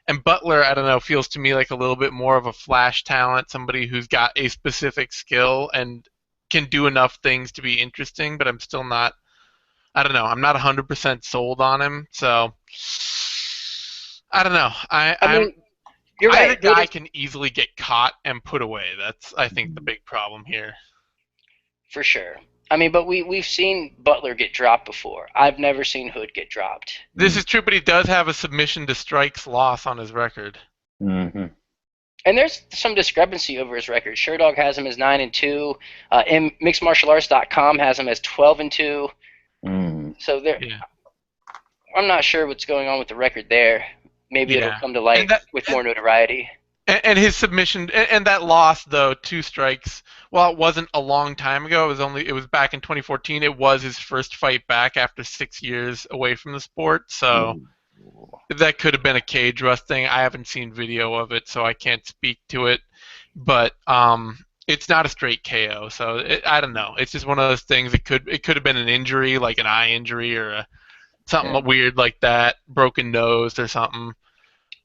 And Butler, I don't know, feels to me like a little bit more of a flash talent, somebody who's got a specific skill and can do enough things to be interesting, but I'm still not, I don't know, I'm not 100% sold on him. So, I don't know. I mean, you're right. Either guy can easily get caught and put away. That's, I think, the big problem here. For sure. I mean, but we've seen Butler get dropped before. I've never seen Hood get dropped. This is true, but he does have a submission to strikes loss on his record. Mm-hmm. And there's some discrepancy over his record. Sherdog has him as 9-2. MixedMartialArts.com has him as 12-2. So there, I'm not sure what's going on with the record there. Maybe it'll come to light with more notoriety. And his submission and that loss though, 2 strikes. Well, it wasn't a long time ago. It was back in 2014. It was his first fight back after 6 years away from the sport. So that could have been a cage rust thing. I haven't seen video of it, so I can't speak to it. But it's not a straight KO. So I don't know. It's just one of those things. It could have been an injury, like an eye injury or something weird like that, broken nose or something.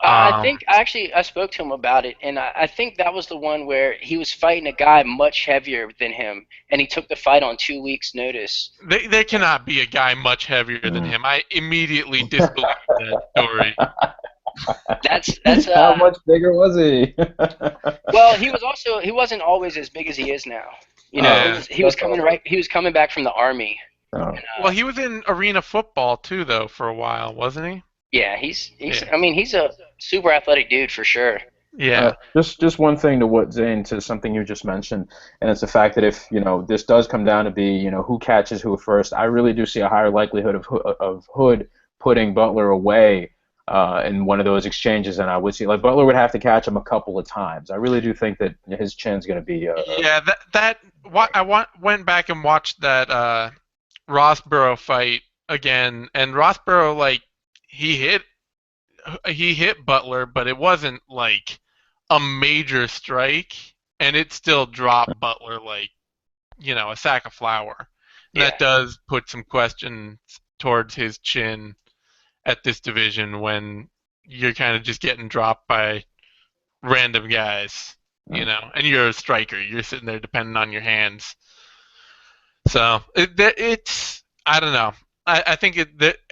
I think I spoke to him about it, and I think that was the one where he was fighting a guy much heavier than him, and he took the fight on 2 weeks' notice. There cannot be a guy much heavier than him. I immediately disbelieve that story. That's How much bigger was he? well, he wasn't always as big as he is now. You know, he was coming back from the army. Oh. And, Well, he was in arena football too, though, for a while, wasn't he? yeah, I mean, he's a super athletic dude for sure. Yeah. Just one thing to what Zane, to something you just mentioned, and it's the fact that if this does come down to be who catches who first, I really do see a higher likelihood of Hood putting Butler away in one of those exchanges than I would see. Like Butler would have to catch him a couple of times. I really do think that his chin's going to be. Went back and watched that Rossborough fight again, and Rossborough, like, he hit Butler, but it wasn't like a major strike, and it still dropped Butler like a sack of flour. Yeah. That does put some questions towards his chin at this division when you're kind of just getting dropped by random guys, and you're a striker. You're sitting there depending on your hands. So it's I don't know. I think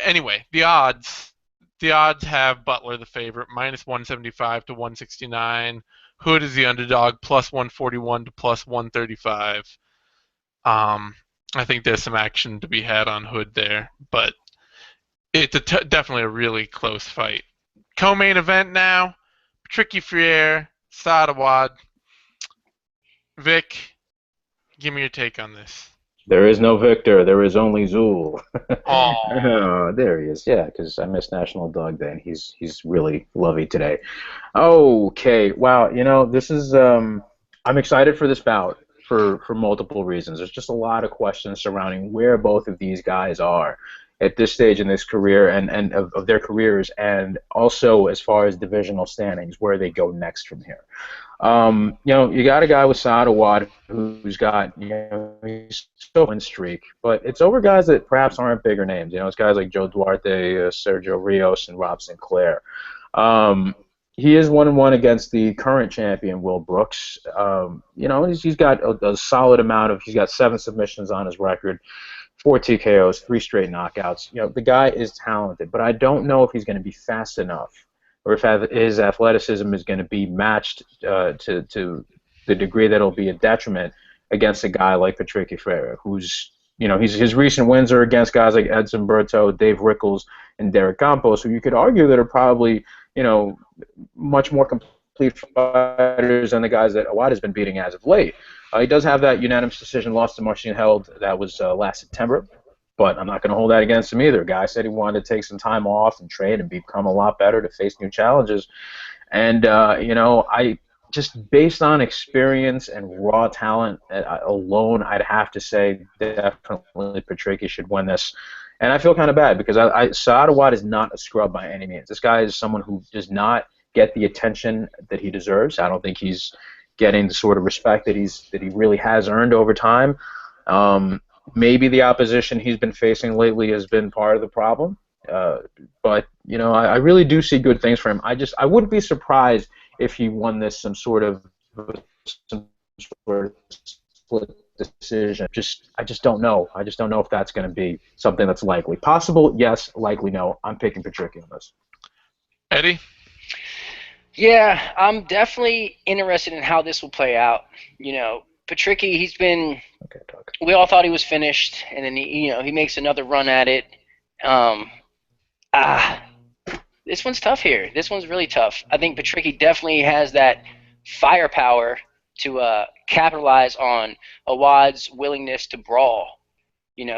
anyway, the odds have Butler the favorite, minus 175 to 169. Hood is the underdog, plus 141 to plus 135. I think there's some action to be had on Hood there, but it's definitely a really close fight. Co-main event now, Tricky Friere, Sadawad. Vic, give me your take on this. There is no Victor. There is only Zool. Oh, there he is. Yeah, because I missed National Dog Day, and he's really lovey today. Okay. Wow. This is. I'm excited for this bout for multiple reasons. There's just a lot of questions surrounding where both of these guys are at this stage in this career and of their careers, and also as far as divisional standings, where they go next from here. You got a guy with Sadawad who's got, he's still win streak, but it's over guys that perhaps aren't bigger names. It's guys like Joe Duarte, Sergio Rios, and Rob Sinclair. He is 1-1 against the current champion, Will Brooks. He's got a solid amount of, he's got 7 submissions on his record, 4 TKOs, 3 straight knockouts. The guy is talented, but I don't know if he's going to be fast enough, or if his athleticism is going to be matched to the degree that it'll be a detriment against a guy like Patricky Freire, who's, his recent wins are against guys like Edson Berto, Dave Rickles, and Derek Campos, who you could argue that are probably, much more complete fighters than the guys that Awad has been beating as of late. He does have that unanimous decision loss to Marcin Held that was last September. But I'm not going to hold that against him either. Guy said he wanted to take some time off and train and become a lot better to face new challenges. And, I just based on experience and raw talent alone, I'd have to say definitely Patricky should win this. And I feel kind of bad because Sadawad is not a scrub by any means. This guy is someone who does not get the attention that he deserves. I don't think he's getting the sort of respect that he really has earned over time. Maybe the opposition he's been facing lately has been part of the problem, but I really do see good things for him. I wouldn't be surprised if he won this some sort of split decision. I just don't know. I just don't know if that's going to be something that's likely. Possible, yes. Likely, no. I'm picking Patricky on this. Eddie? Yeah, I'm definitely interested in how this will play out. Patricky, he's been. Okay, talk. We all thought he was finished, and then he makes another run at it. This one's tough here. This one's really tough. I think Patricky definitely has that firepower to capitalize on Awad's willingness to brawl.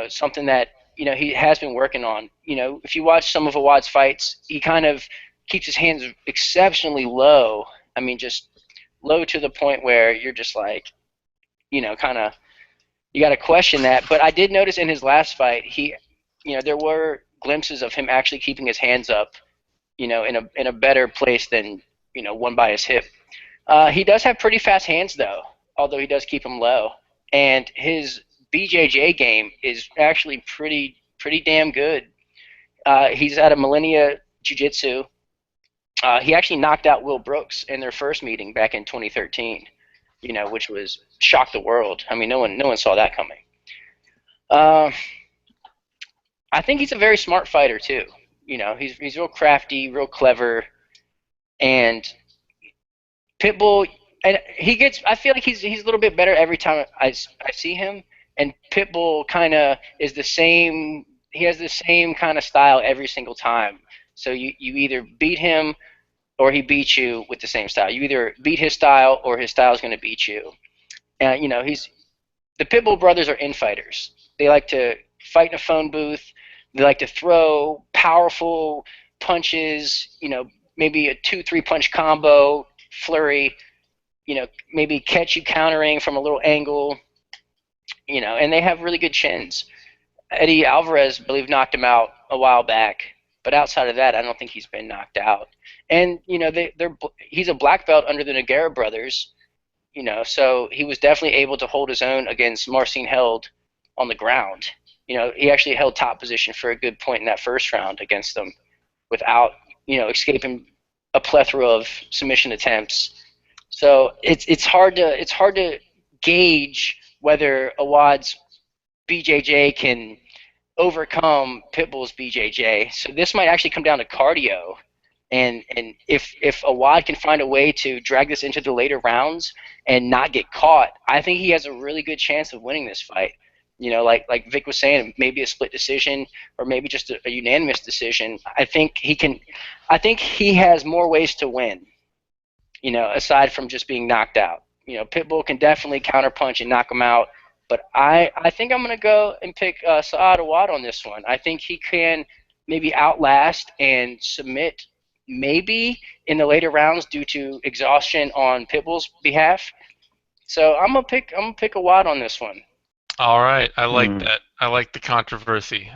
Something that he has been working on. If you watch some of Awad's fights, he kind of keeps his hands exceptionally low. I mean, just low to the point where you're just like, kind of, you got to question that. But I did notice in his last fight, there were glimpses of him actually keeping his hands up, in a better place than, one by his hip. He does have pretty fast hands, though. although he does keep him low. And his BJJ game is actually pretty damn good. He's out of Millennia Jiu-Jitsu. He actually knocked out Will Brooks in their first meeting back in 2013, which was shocked the world. I mean, no one saw that coming. I think he's a very smart fighter too. He's real crafty, real clever, and Pitbull. And I feel like he's a little bit better every time I see him. And Pitbull kind of is the same. He has the same kind of style every single time. So you either beat him or he beats you with the same style. You either beat his style or his style is going to beat you. And the Pitbull brothers are infighters. They like to fight in a phone booth. They like to throw powerful punches. Maybe a 2-3 punch combo, flurry. Maybe catch you countering from a little angle. And they have really good chins. Eddie Alvarez, I believe, knocked him out a while back. But outside of that, I don't think he's been knocked out. And he's a black belt under the Nogueira brothers. So he was definitely able to hold his own against Marcin Held on the ground. He actually held top position for a good point in that first round against them, without escaping a plethora of submission attempts. So it's hard to gauge whether Awad's BJJ can overcome Pitbull's BJJ. So this might actually come down to cardio, and if Awad can find a way to drag this into the later rounds and not get caught, I think he has a really good chance of winning this fight. Like Vic was saying, maybe a split decision or maybe just a unanimous decision. I think he has more ways to win, aside from just being knocked out. Pitbull can definitely counterpunch and knock him out. But I think I'm going to go and pick Saad Awad on this one. I think he can maybe outlast and submit maybe in the later rounds due to exhaustion on Pitbull's behalf. So I'm gonna pick Awad on this one. All right, I like that. I like the controversy.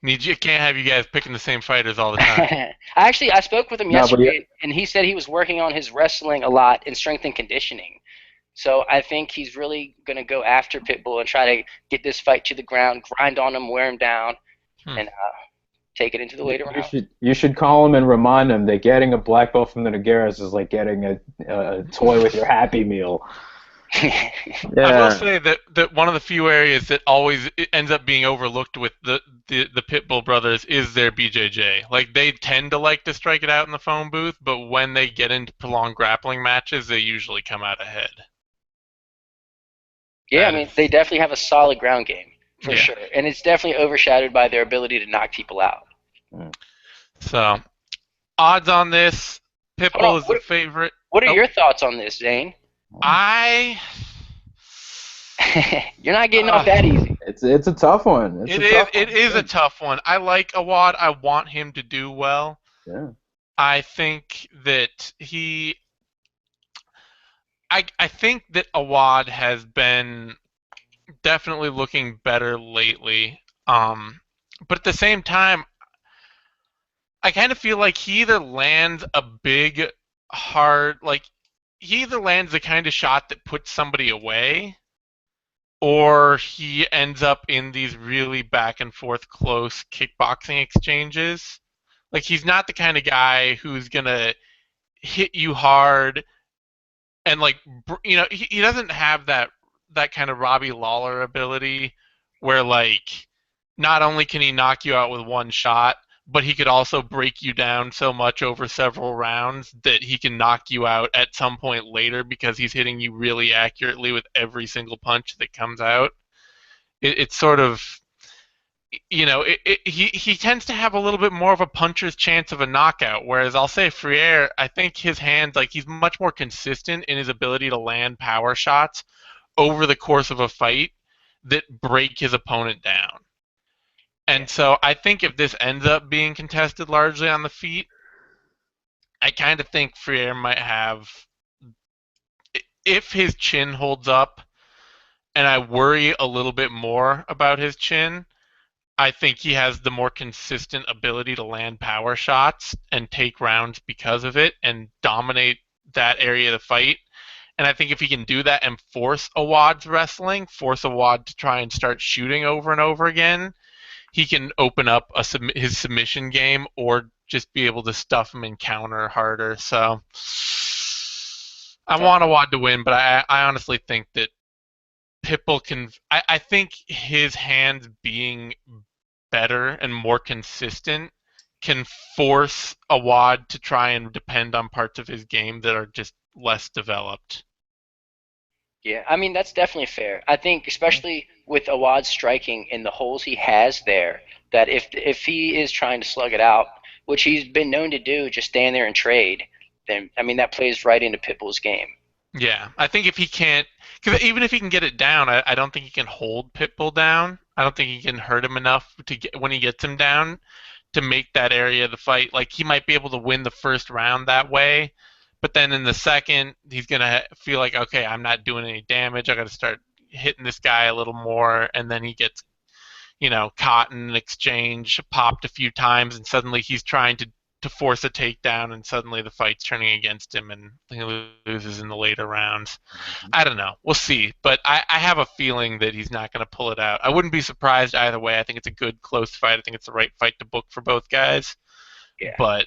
Can't have you guys picking the same fighters all the time. I spoke with him yesterday, and he said he was working on his wrestling a lot and strength and conditioning. So I think he's really going to go after Pitbull and try to get this fight to the ground, grind on him, wear him down, and take it into the later rounds. You should call him and remind him that getting a black belt from the Nogueiras is like getting a toy with your Happy Meal. Yeah. I will say that one of the few areas that always ends up being overlooked with the Pitbull brothers is their BJJ. Like, they tend to like to strike it out in the phone booth, but when they get into prolonged grappling matches, they usually come out ahead. Yeah, I mean, they definitely have a solid ground game, for sure. And it's definitely overshadowed by their ability to knock people out. So, odds on this, Pitbull is the favorite. What are your thoughts on this, Zane? You're not getting off that easy. It's a tough one. It is a tough one. I like Awad. I want him to do well. Yeah. I think that I think that Awad has been definitely looking better lately. But at the same time, I kind of feel like he either lands a big, hard, he either lands the kind of shot that puts somebody away, or he ends up in these really back and forth close kickboxing exchanges. Like, he's not the kind of guy who's gonna hit you hard, and he doesn't have that kind of Robbie Lawler ability where not only can he knock you out with one shot, but he could also break you down so much over several rounds that he can knock you out at some point later because he's hitting you really accurately with every single punch that comes out. It's sort of, he tends to have a little bit more of a puncher's chance of a knockout, whereas I'll say Freire, I think his hands, he's much more consistent in his ability to land power shots over the course of a fight that break his opponent down. And so I think if this ends up being contested largely on the feet, I kind of think Freire might have, if his chin holds up, and I worry a little bit more about his chin, I think he has the more consistent ability to land power shots and take rounds because of it and dominate that area of the fight. And I think if he can do that and force Awad's wrestling, force Awad to try and start shooting over and over again, he can open up his submission game or just be able to stuff him and counter harder. So I want Awad to win, but I honestly think that Pitbull can. I think his hands being better and more consistent can force Awad to try and depend on parts of his game that are just less developed. Yeah, I mean that's definitely fair. I think especially with Awad's striking in the holes he has there, that if he is trying to slug it out, which he's been known to do, just stand there and trade, then I mean that plays right into Pitbull's game. Yeah, I think if he can't, because even if he can get it down, I don't think he can hold Pitbull down. I don't think he can hurt him enough to get when he gets him down to make that area of the fight. Like he might be able to win the first round that way, but then in the second, he's gonna feel like, okay, I'm not doing any damage. I got to start hitting this guy a little more, and then he gets, caught in an exchange, popped a few times, and suddenly he's trying to force a takedown, and suddenly the fight's turning against him, and he loses in the later rounds. I don't know. We'll see. But I have a feeling that he's not going to pull it out. I wouldn't be surprised either way. I think it's a good, close fight. I think it's the right fight to book for both guys. Yeah. But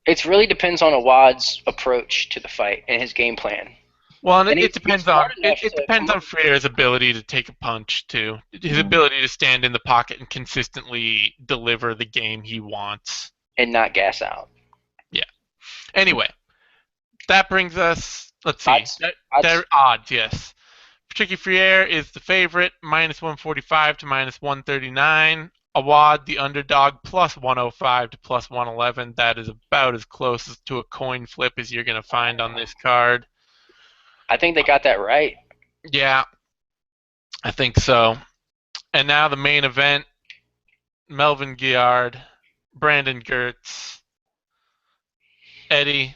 it really depends on Awad's approach to the fight and his game plan. Well, and it depends on Freir's ability to take a punch too. His ability to stand in the pocket and consistently deliver the game he wants. And not gas out. Yeah. Anyway, that brings us, let's see, odds, yes. Patricky Freire is the favorite, minus 145 to minus 139. Awad, the underdog, plus 105 to plus 111. That is about as close to a coin flip as you're going to find on this card. I think they got that right. Yeah, I think so. And now the main event, Melvin Guillard, Brandon Girtz. Eddie,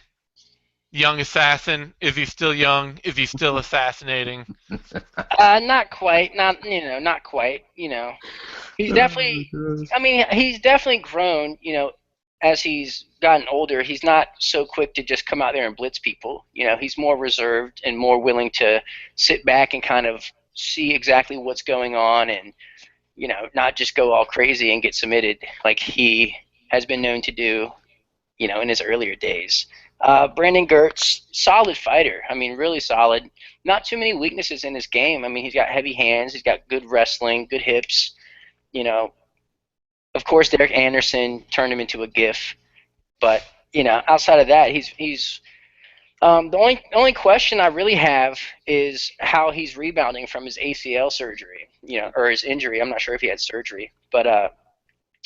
young assassin. Is he still young? Is he still assassinating? Not quite. Not quite. He's definitely. I mean, he's definitely grown. As he's gotten older, he's not so quick to just come out there and blitz people. He's more reserved and more willing to sit back and kind of see exactly what's going on and, not just go all crazy and get submitted like he has been known to do, in his earlier days. Brandon Girtz, solid fighter. I mean, really solid. Not too many weaknesses in his game. I mean, he's got heavy hands. He's got good wrestling, good hips. Of course, Derek Anderson turned him into a GIF. But, outside of that, he's the only question I really have is how he's rebounding from his ACL surgery, or his injury. I'm not sure if he had surgery. But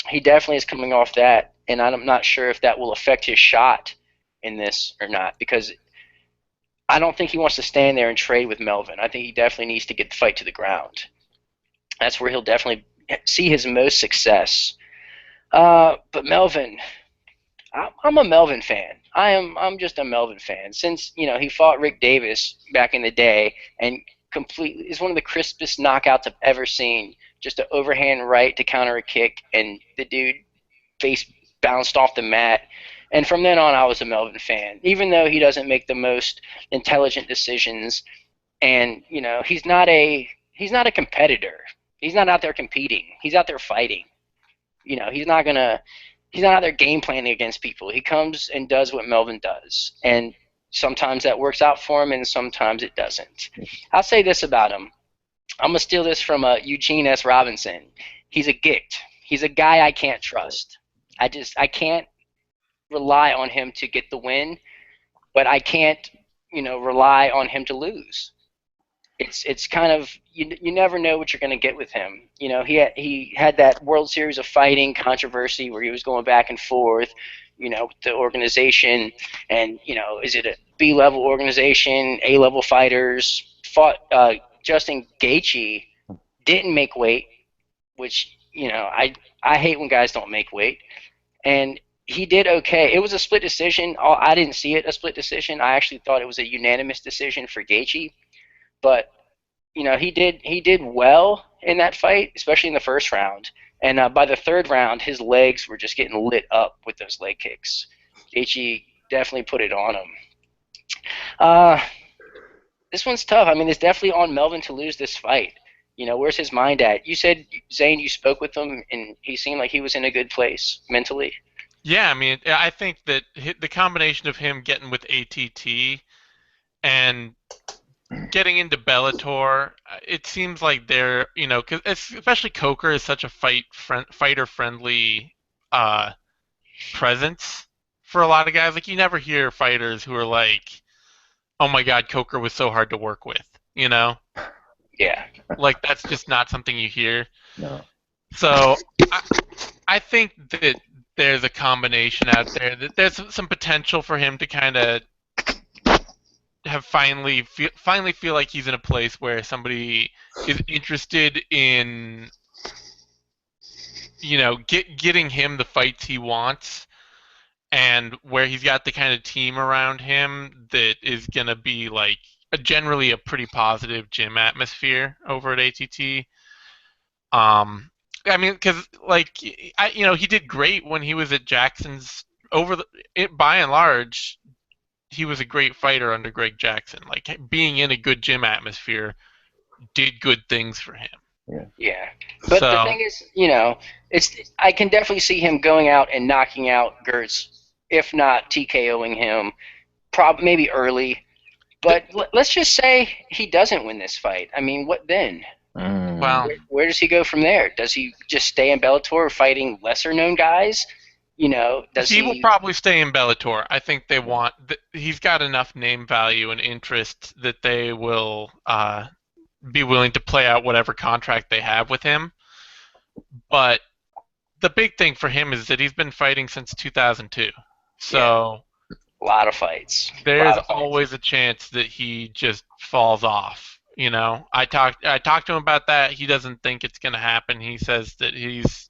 he definitely is coming off that, and I'm not sure if that will affect his shot in this or not, because I don't think he wants to stand there and trade with Melvin. I think he definitely needs to get the fight to the ground. That's where he'll definitely see his most success. But Melvin, I'm a Melvin fan. I'm just a Melvin fan. Since he fought Rick Davis back in the day, and completely is one of the crispest knockouts I've ever seen. Just an overhand right to counter a kick, and the dude face bounced off the mat. And from then on, I was a Melvin fan, even though he doesn't make the most intelligent decisions. And he's not a competitor. He's not out there competing. He's out there fighting. He's not out there game planning against people. He comes and does what Melvin does, and sometimes that works out for him, and sometimes it doesn't. I'll say this about him. I'm gonna steal this from Eugene S. Robinson. He's a gict. He's a guy I can't trust. I can't rely on him to get the win, but I can't rely on him to lose. It's kind of you never know what you're going to get with him. He had that World Series of Fighting controversy where he was going back and forth, with the organization, and is it a B-level organization, A-level fighters? Fought Justin Gaethje, didn't make weight, which I hate when guys don't make weight, and he did okay. It was a split decision. I didn't see it a split decision. I actually thought it was a unanimous decision for Gaethje. But he did well in that fight, especially in the first round. And by the third round, his legs were just getting lit up with those leg kicks. Gaethje definitely put it on him. This one's tough. I mean, it's definitely on Melvin to lose this fight. Where's his mind at? You said, Zane, you spoke with him, and he seemed like he was in a good place mentally. Yeah, I mean, I think that the combination of him getting with ATT and getting into Bellator, it seems like they're, 'cause especially Coker is such a fighter-friendly uh, presence for a lot of guys. Like, you never hear fighters who are like, "Oh my God, Coker was so hard to work with," you know? Yeah. Like, that's just not something you hear. No. So I, I think that there's a combination out there that there's some potential for him to kind of have finally feel like he's in a place where somebody is interested in getting him the fights he wants, and where he's got the kind of team around him that is gonna be like generally a pretty positive gym atmosphere over at ATT. I mean, because like he did great when he was at Jackson's. By and large, he was a great fighter under Greg Jackson. Like, being in a good gym atmosphere did good things for him. Yeah. But the So thing is, I can definitely see him going out and knocking out Girtz, if not TKOing him, maybe early. But let's just say he doesn't win this fight. I mean, what then? well, Where does he go from there? Does he just stay in Bellator fighting lesser-known guys? Does he will probably stay in Bellator. I think he's got enough name value and interest that they will be willing to play out whatever contract they have with him. But the big thing for him is that he's been fighting since 2002. So a lot of fights. There's always a chance that he just falls off. I talked to him about that. He doesn't think it's going to happen. He says that he's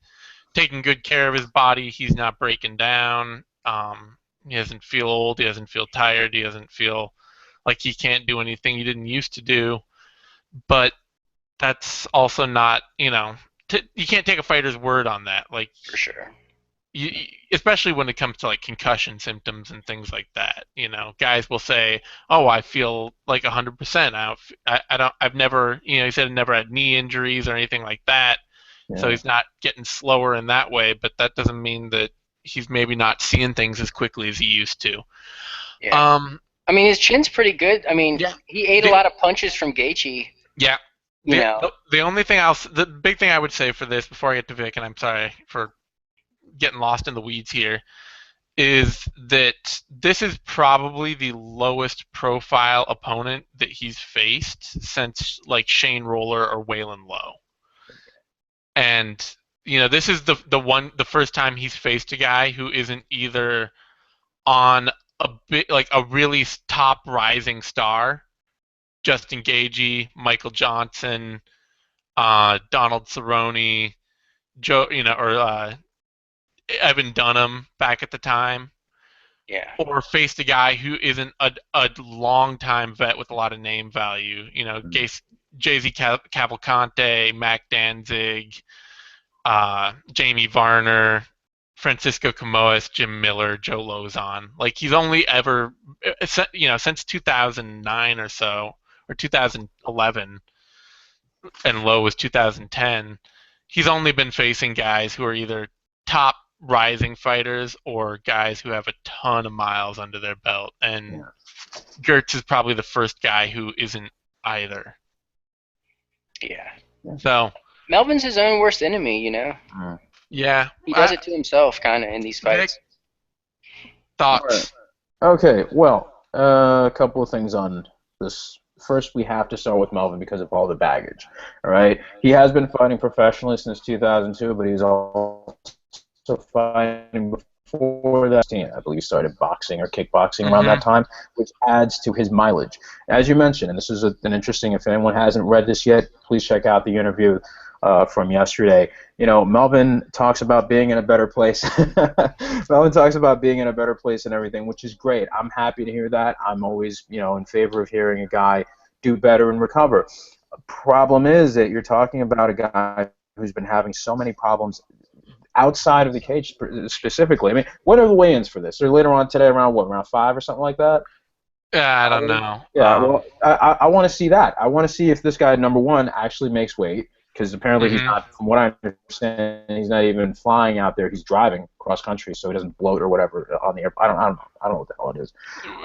taking good care of his body. He's not breaking down. He doesn't feel old. He doesn't feel tired. He doesn't feel like he can't do anything he didn't used to do. But that's also not, you can't take a fighter's word on that. Like, for sure. Especially when it comes to like concussion symptoms and things like that. Guys will say, "Oh, I feel like 100%." I've never, he said, never had knee injuries or anything like that. Yeah. So he's not getting slower in that way, but that doesn't mean that he's maybe not seeing things as quickly as he used to. Yeah. I mean, his chin's pretty good. I mean, he ate a lot of punches from Gaethje. Yeah. The only thing the big thing I would say for this before I get to Vic, and I'm sorry for getting lost in the weeds here, is that this is probably the lowest profile opponent that he's faced since like Shane Roller or Waylon Lowe. And this is the first time he's faced a guy who isn't either on a bit like a really top rising star, Justin Gaethje, Michael Johnson, Donald Cerrone, Joe, or Evan Dunham back at the time. Yeah. Or faced a guy who isn't a long-time vet with a lot of name value. Jay-Z Cavalcante, Mac Danzig, Jamie Varner, Francisco Camoes, Jim Miller, Joe Lozon. Like, he's only ever, since 2009 or so, or 2011, and Lowe was 2010, he's only been facing guys who are either top rising fighters or guys who have a ton of miles under their belt. And Girtz is probably the first guy who isn't either. Yeah. So Melvin's his own worst enemy, Yeah. He does it to himself, kind of, in these fights. Thoughts? Right. Okay, well, a couple of things on this. First, we have to start with Melvin because of all the baggage. All right, he has been fighting professionally since 2002, but he's also fighting before that. I believe he started boxing or kickboxing around that time, which adds to his mileage. As you mentioned, and this is an interesting, if anyone hasn't read this yet, please check out the interview from yesterday. Melvin talks about being in a better place. Melvin talks about being in a better place and everything, which is great. I'm happy to hear that. I'm always, in favor of hearing a guy do better and recover. Problem is that you're talking about a guy who's been having so many problems outside of the cage specifically. I mean, what are the weigh-ins for this? They're later on today around 5 or something like that? I don't know. Yeah, well, I want to see that. I want to see if this guy, number one, actually makes weight, because apparently he's Mhm. not, from what I understand, he's not even flying out there. He's driving cross country, so he doesn't bloat or whatever on the air. I don't know what the hell it is.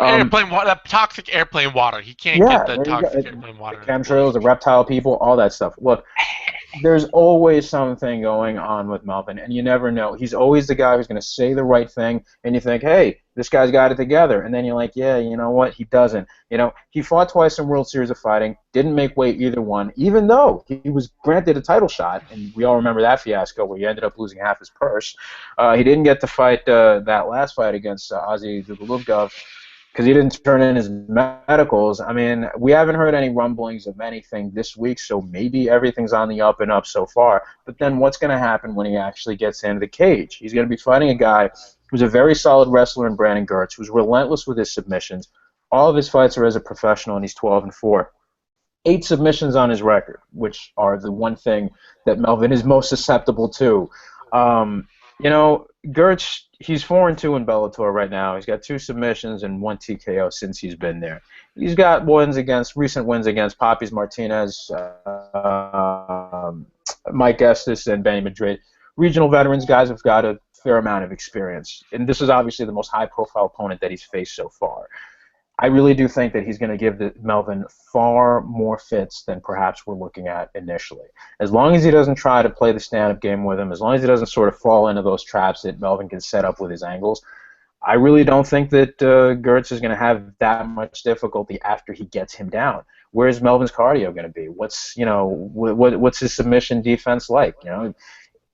Um, Airplane water, toxic airplane water. He can't get yeah, the there you go. toxic airplane The water in his chemtrails, blood. the reptile people, all that stuff. Look, there's always something going on with Melvin, and you never know. He's always the guy who's going to say the right thing, and you think, hey, this guy's got it together. And then you're like, yeah, you know what? He doesn't. He fought twice in World Series of Fighting, didn't make weight either one, even though he was granted a title shot, and we all remember that fiasco where he ended up losing half his purse. He didn't get to fight that last fight against Ozzy Dubulubgov because he didn't turn in his medicals. I mean, we haven't heard any rumblings of anything this week, so maybe everything's on the up and up so far. But then what's going to happen when he actually gets into the cage? He's going to be fighting a guy who's a very solid wrestler in Brandon Girtz, who's relentless with his submissions. All of his fights are as a professional, and he's 12-4. 8 submissions on his record, which are the one thing that Melvin is most susceptible to. Girtz, he's 4-2 in Bellator right now. He's got 2 submissions and 1 TKO since he's been there. He's got recent wins against Papis Martinez, Mike Estes, and Benny Madrid. Regional veterans, guys have got a fair amount of experience. And this is obviously the most high-profile opponent that he's faced so far. I really do think that he's going to give Melvin far more fits than perhaps we're looking at initially. As long as he doesn't try to play the stand-up game with him, as long as he doesn't sort of fall into those traps that Melvin can set up with his angles, I really don't think that Girtz is going to have that much difficulty after he gets him down. Where's Melvin's cardio going to be? What's his submission defense like?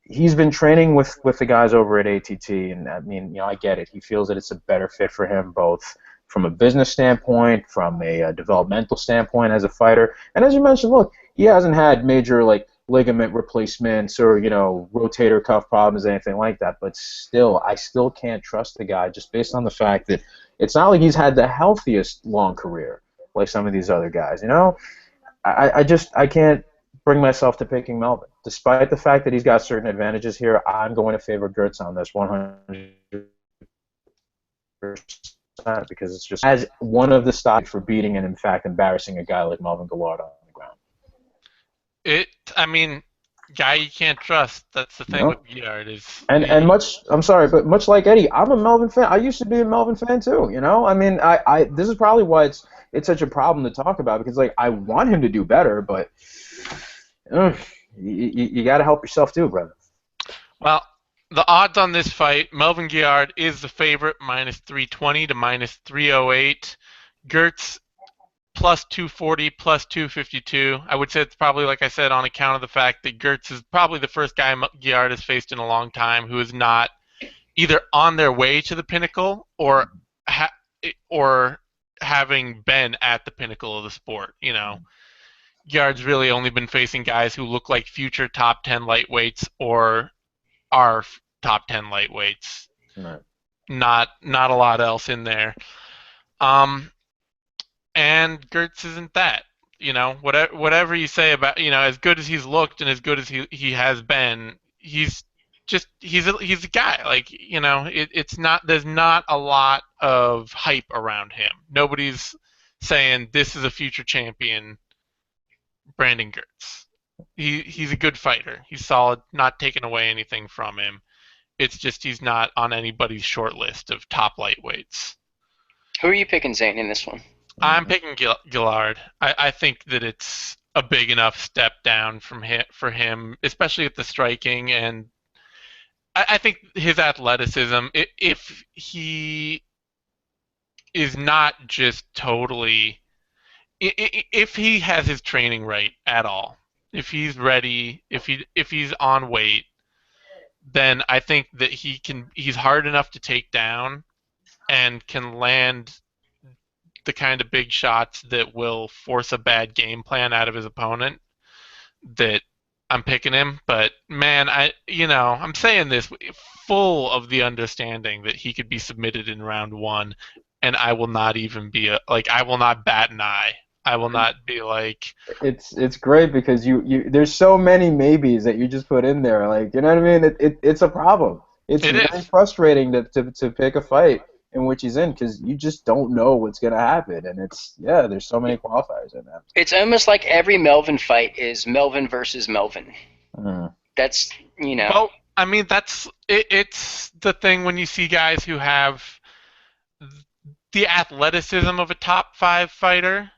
He's been training with the guys over at ATT, and I mean, I get it. He feels that it's a better fit for him both from a business standpoint, from a developmental standpoint as a fighter. And as you mentioned, look, he hasn't had major ligament replacements or rotator cuff problems, anything like that. But still, I still can't trust the guy just based on the fact that it's not like he's had the healthiest long career like some of these other guys. I can't bring myself to picking Melvin, despite the fact that he's got certain advantages here. I'm going to favor Girtz on this 100%. Because it's just as one of the stops for beating and in fact embarrassing a guy like Melvin Guillard on the ground. I mean, guy you can't trust. That's the thing with Guillard is. I'm sorry, but much like Eddie, I'm a Melvin fan. I used to be a Melvin fan too. I mean, this is probably why it's such a problem to talk about, because I want him to do better, but you got to help yourself too, brother. Well, the odds on this fight, Melvin Guillard is the favorite, -320 to -308. Girtz +240, +252. I would say it's probably, like I said, on account of the fact that Girtz is probably the first guy Guillard has faced in a long time who is not either on their way to the pinnacle or having been at the pinnacle of the sport. Guillard's really only been facing guys who look like future top 10 lightweights or are top 10 lightweights. Right. Not a lot else in there. And Girtz isn't that. Whatever you say about, as good as he's looked and as good as he has been, he's a guy. There's not a lot of hype around him. Nobody's saying this is a future champion, Brandon Girtz. He's a good fighter. He's solid, not taking away anything from him. It's just he's not on anybody's short list of top lightweights. Who are you picking, Zane, in this one? I'm picking Guillard. I think that it's a big enough step down for him, especially at the striking, and I think his athleticism, if he is not just totally, if he has his training right at all, if he's ready, if he's on weight, then I think that he's hard enough to take down and can land the kind of big shots that will force a bad game plan out of his opponent, that I'm picking him. But man, I'm saying this full of the understanding that he could be submitted in round 1, and I will not even be I will not bat an eye. I will not be like. It's great because there's so many maybes that you just put in there. You know what I mean? It's a problem. It's very frustrating to pick a fight in which he's in, because you just don't know what's going to happen. And there's so many qualifiers in that. It's almost like every Melvin fight is Melvin versus Melvin. That's, Well, I mean, it's the thing when you see guys who have the athleticism of a top 5 fighter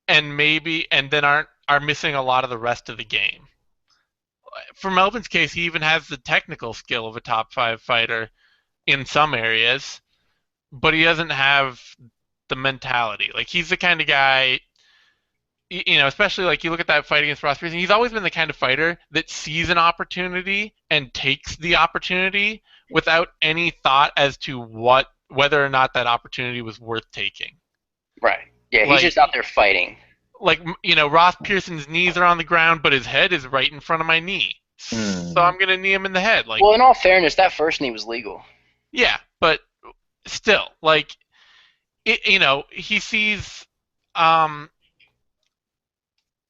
and then are missing a lot of the rest of the game. For Melvin's case, he even has the technical skill of a top 5 fighter in some areas, but he doesn't have the mentality. Like, he's the kind of guy, especially like you look at that fight against Ross Pearson, he's always been the kind of fighter that sees an opportunity and takes the opportunity without any thought as to whether or not that opportunity was worth taking. Right. Yeah, he's just out there fighting. Like, Ross Pearson's knees are on the ground, but his head is right in front of my knee. So I'm going to knee him in the head. Like, well, in all fairness, that first knee was legal. Yeah, but still, like, he sees,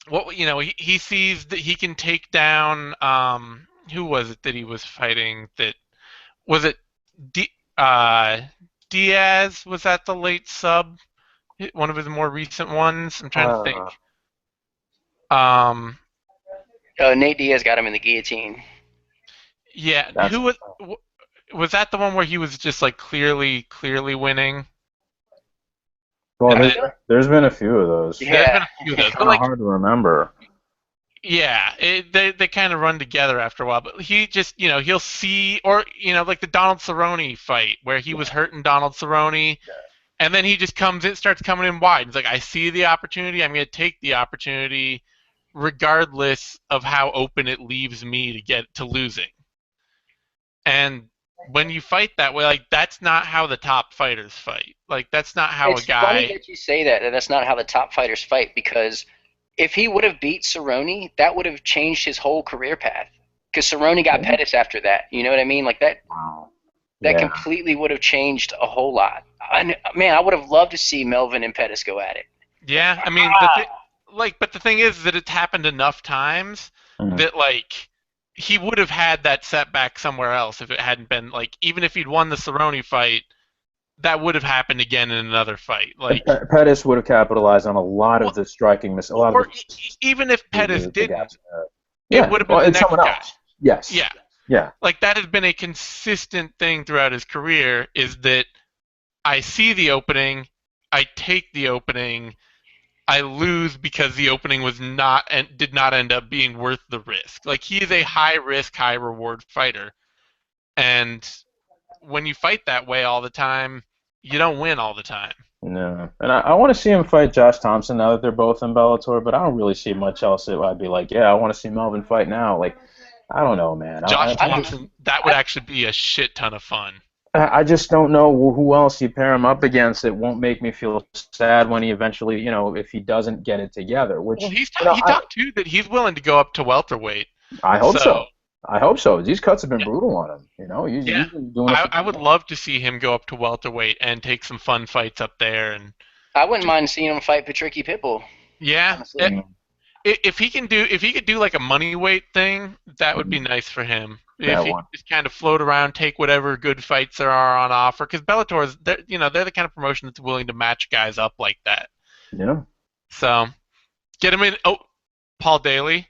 he sees that he can take down, who was it that he was fighting? Was it Diaz? Was that the late sub? One of his more recent ones? I'm trying to think. Nate Diaz got him in the guillotine. Yeah, was that the one where he was just like clearly winning? Well, there's been a few of those. Yeah. There's been a few of those. It's kind of hard to remember. Yeah, they kind of run together after a while. But he just, he'll see, or like the Donald Cerrone fight where he was hurting Donald Cerrone. And then he just starts coming in wide. He's like, I see the opportunity. I'm going to take the opportunity regardless of how open it leaves me to get to losing. And when you fight that way, like, that's not how the top fighters fight. Like, that's not how It's funny that you say that that's not how the top fighters fight, because if he would have beat Cerrone, that would have changed his whole career path. Because Cerrone got Pettis after that. You know what I mean? Like, that completely would have changed a whole lot. Man, I would have loved to see Melvin and Pettis go at it. Yeah, I mean, but the thing is that it's happened enough times that, like, he would have had that setback somewhere else if it hadn't been, like, even if he'd won the Cerrone fight, that would have happened again in another fight. Like, Pettis would have capitalized on a lot of the striking even if Pettis didn't, it would have been the next guy. Else. Yes. Yeah. Like, that has been a consistent thing throughout his career, is that I see the opening, I take the opening, I lose because the opening was not and did not end up being worth the risk. Like, he is a high risk, high reward fighter. And when you fight that way all the time, you don't win all the time. No. And I want to see him fight Josh Thompson now that they're both in Bellator, but I don't really see much else that I'd be like, I want to see Melvin fight now. Like, I don't know, man. Josh Thompson, that would actually be a shit ton of fun. I just don't know who else you pair him up against. It won't make me feel sad when he eventually, if he doesn't get it together. Which, well, he talked too that he's willing to go up to welterweight. I hope so. I hope so. These cuts have been brutal on him. He's been doing it. I would love to see him go up to welterweight and take some fun fights up there. And I wouldn't mind seeing him fight Patricky Pitbull. Yeah. If he could do like a money weight thing, that would be nice for him. If he just kind of float around, take whatever good fights there are on offer, because Bellator they're the kind of promotion that's willing to match guys up like that. Yeah. So get him in. Oh, Paul Daly.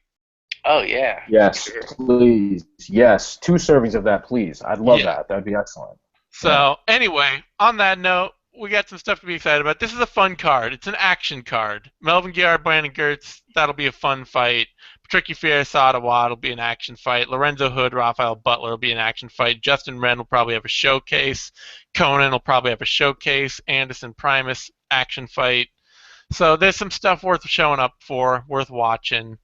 Oh yeah. Yes, please. Yes, 2 servings of that, please. I'd love that. That'd be excellent. So anyway, on that note, we got some stuff to be excited about. This is a fun card. It's an action card. Melvin Guillard, Brandon Girtz, that'll be a fun fight. Patricky Fierce-Ottawa will be an action fight. Lorenzo Hood, Rafael Butler will be an action fight. Justin Wren will probably have a showcase. Conan will probably have a showcase. Anderson Primus, action fight. So there's some stuff worth showing up for, worth watching,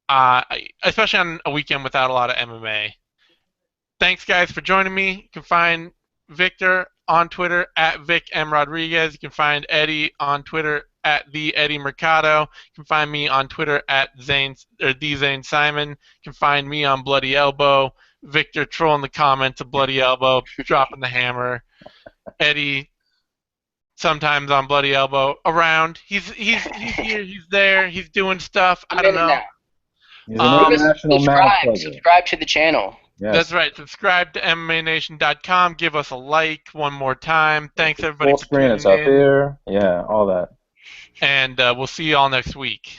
especially on a weekend without a lot of MMA. Thanks, guys, for joining me. You can find Victor on Twitter at Vic M. Rodriguez. You can find Eddie on Twitter at the Eddie Mercado. You can find me on Twitter at the Zane Simon. You can find me on Bloody Elbow. Victor trolling the comments of Bloody Elbow, dropping the hammer. Eddie sometimes on Bloody Elbow around. He's here, he's there, he's doing stuff. I don't know. He's an international subscribe to the channel. Yes. That's right. Subscribe to MMANation.com. Give us a like one more time. Thanks, everybody, Full for screen, tuning it's up in. here. Yeah, all that. And we'll see you all next week.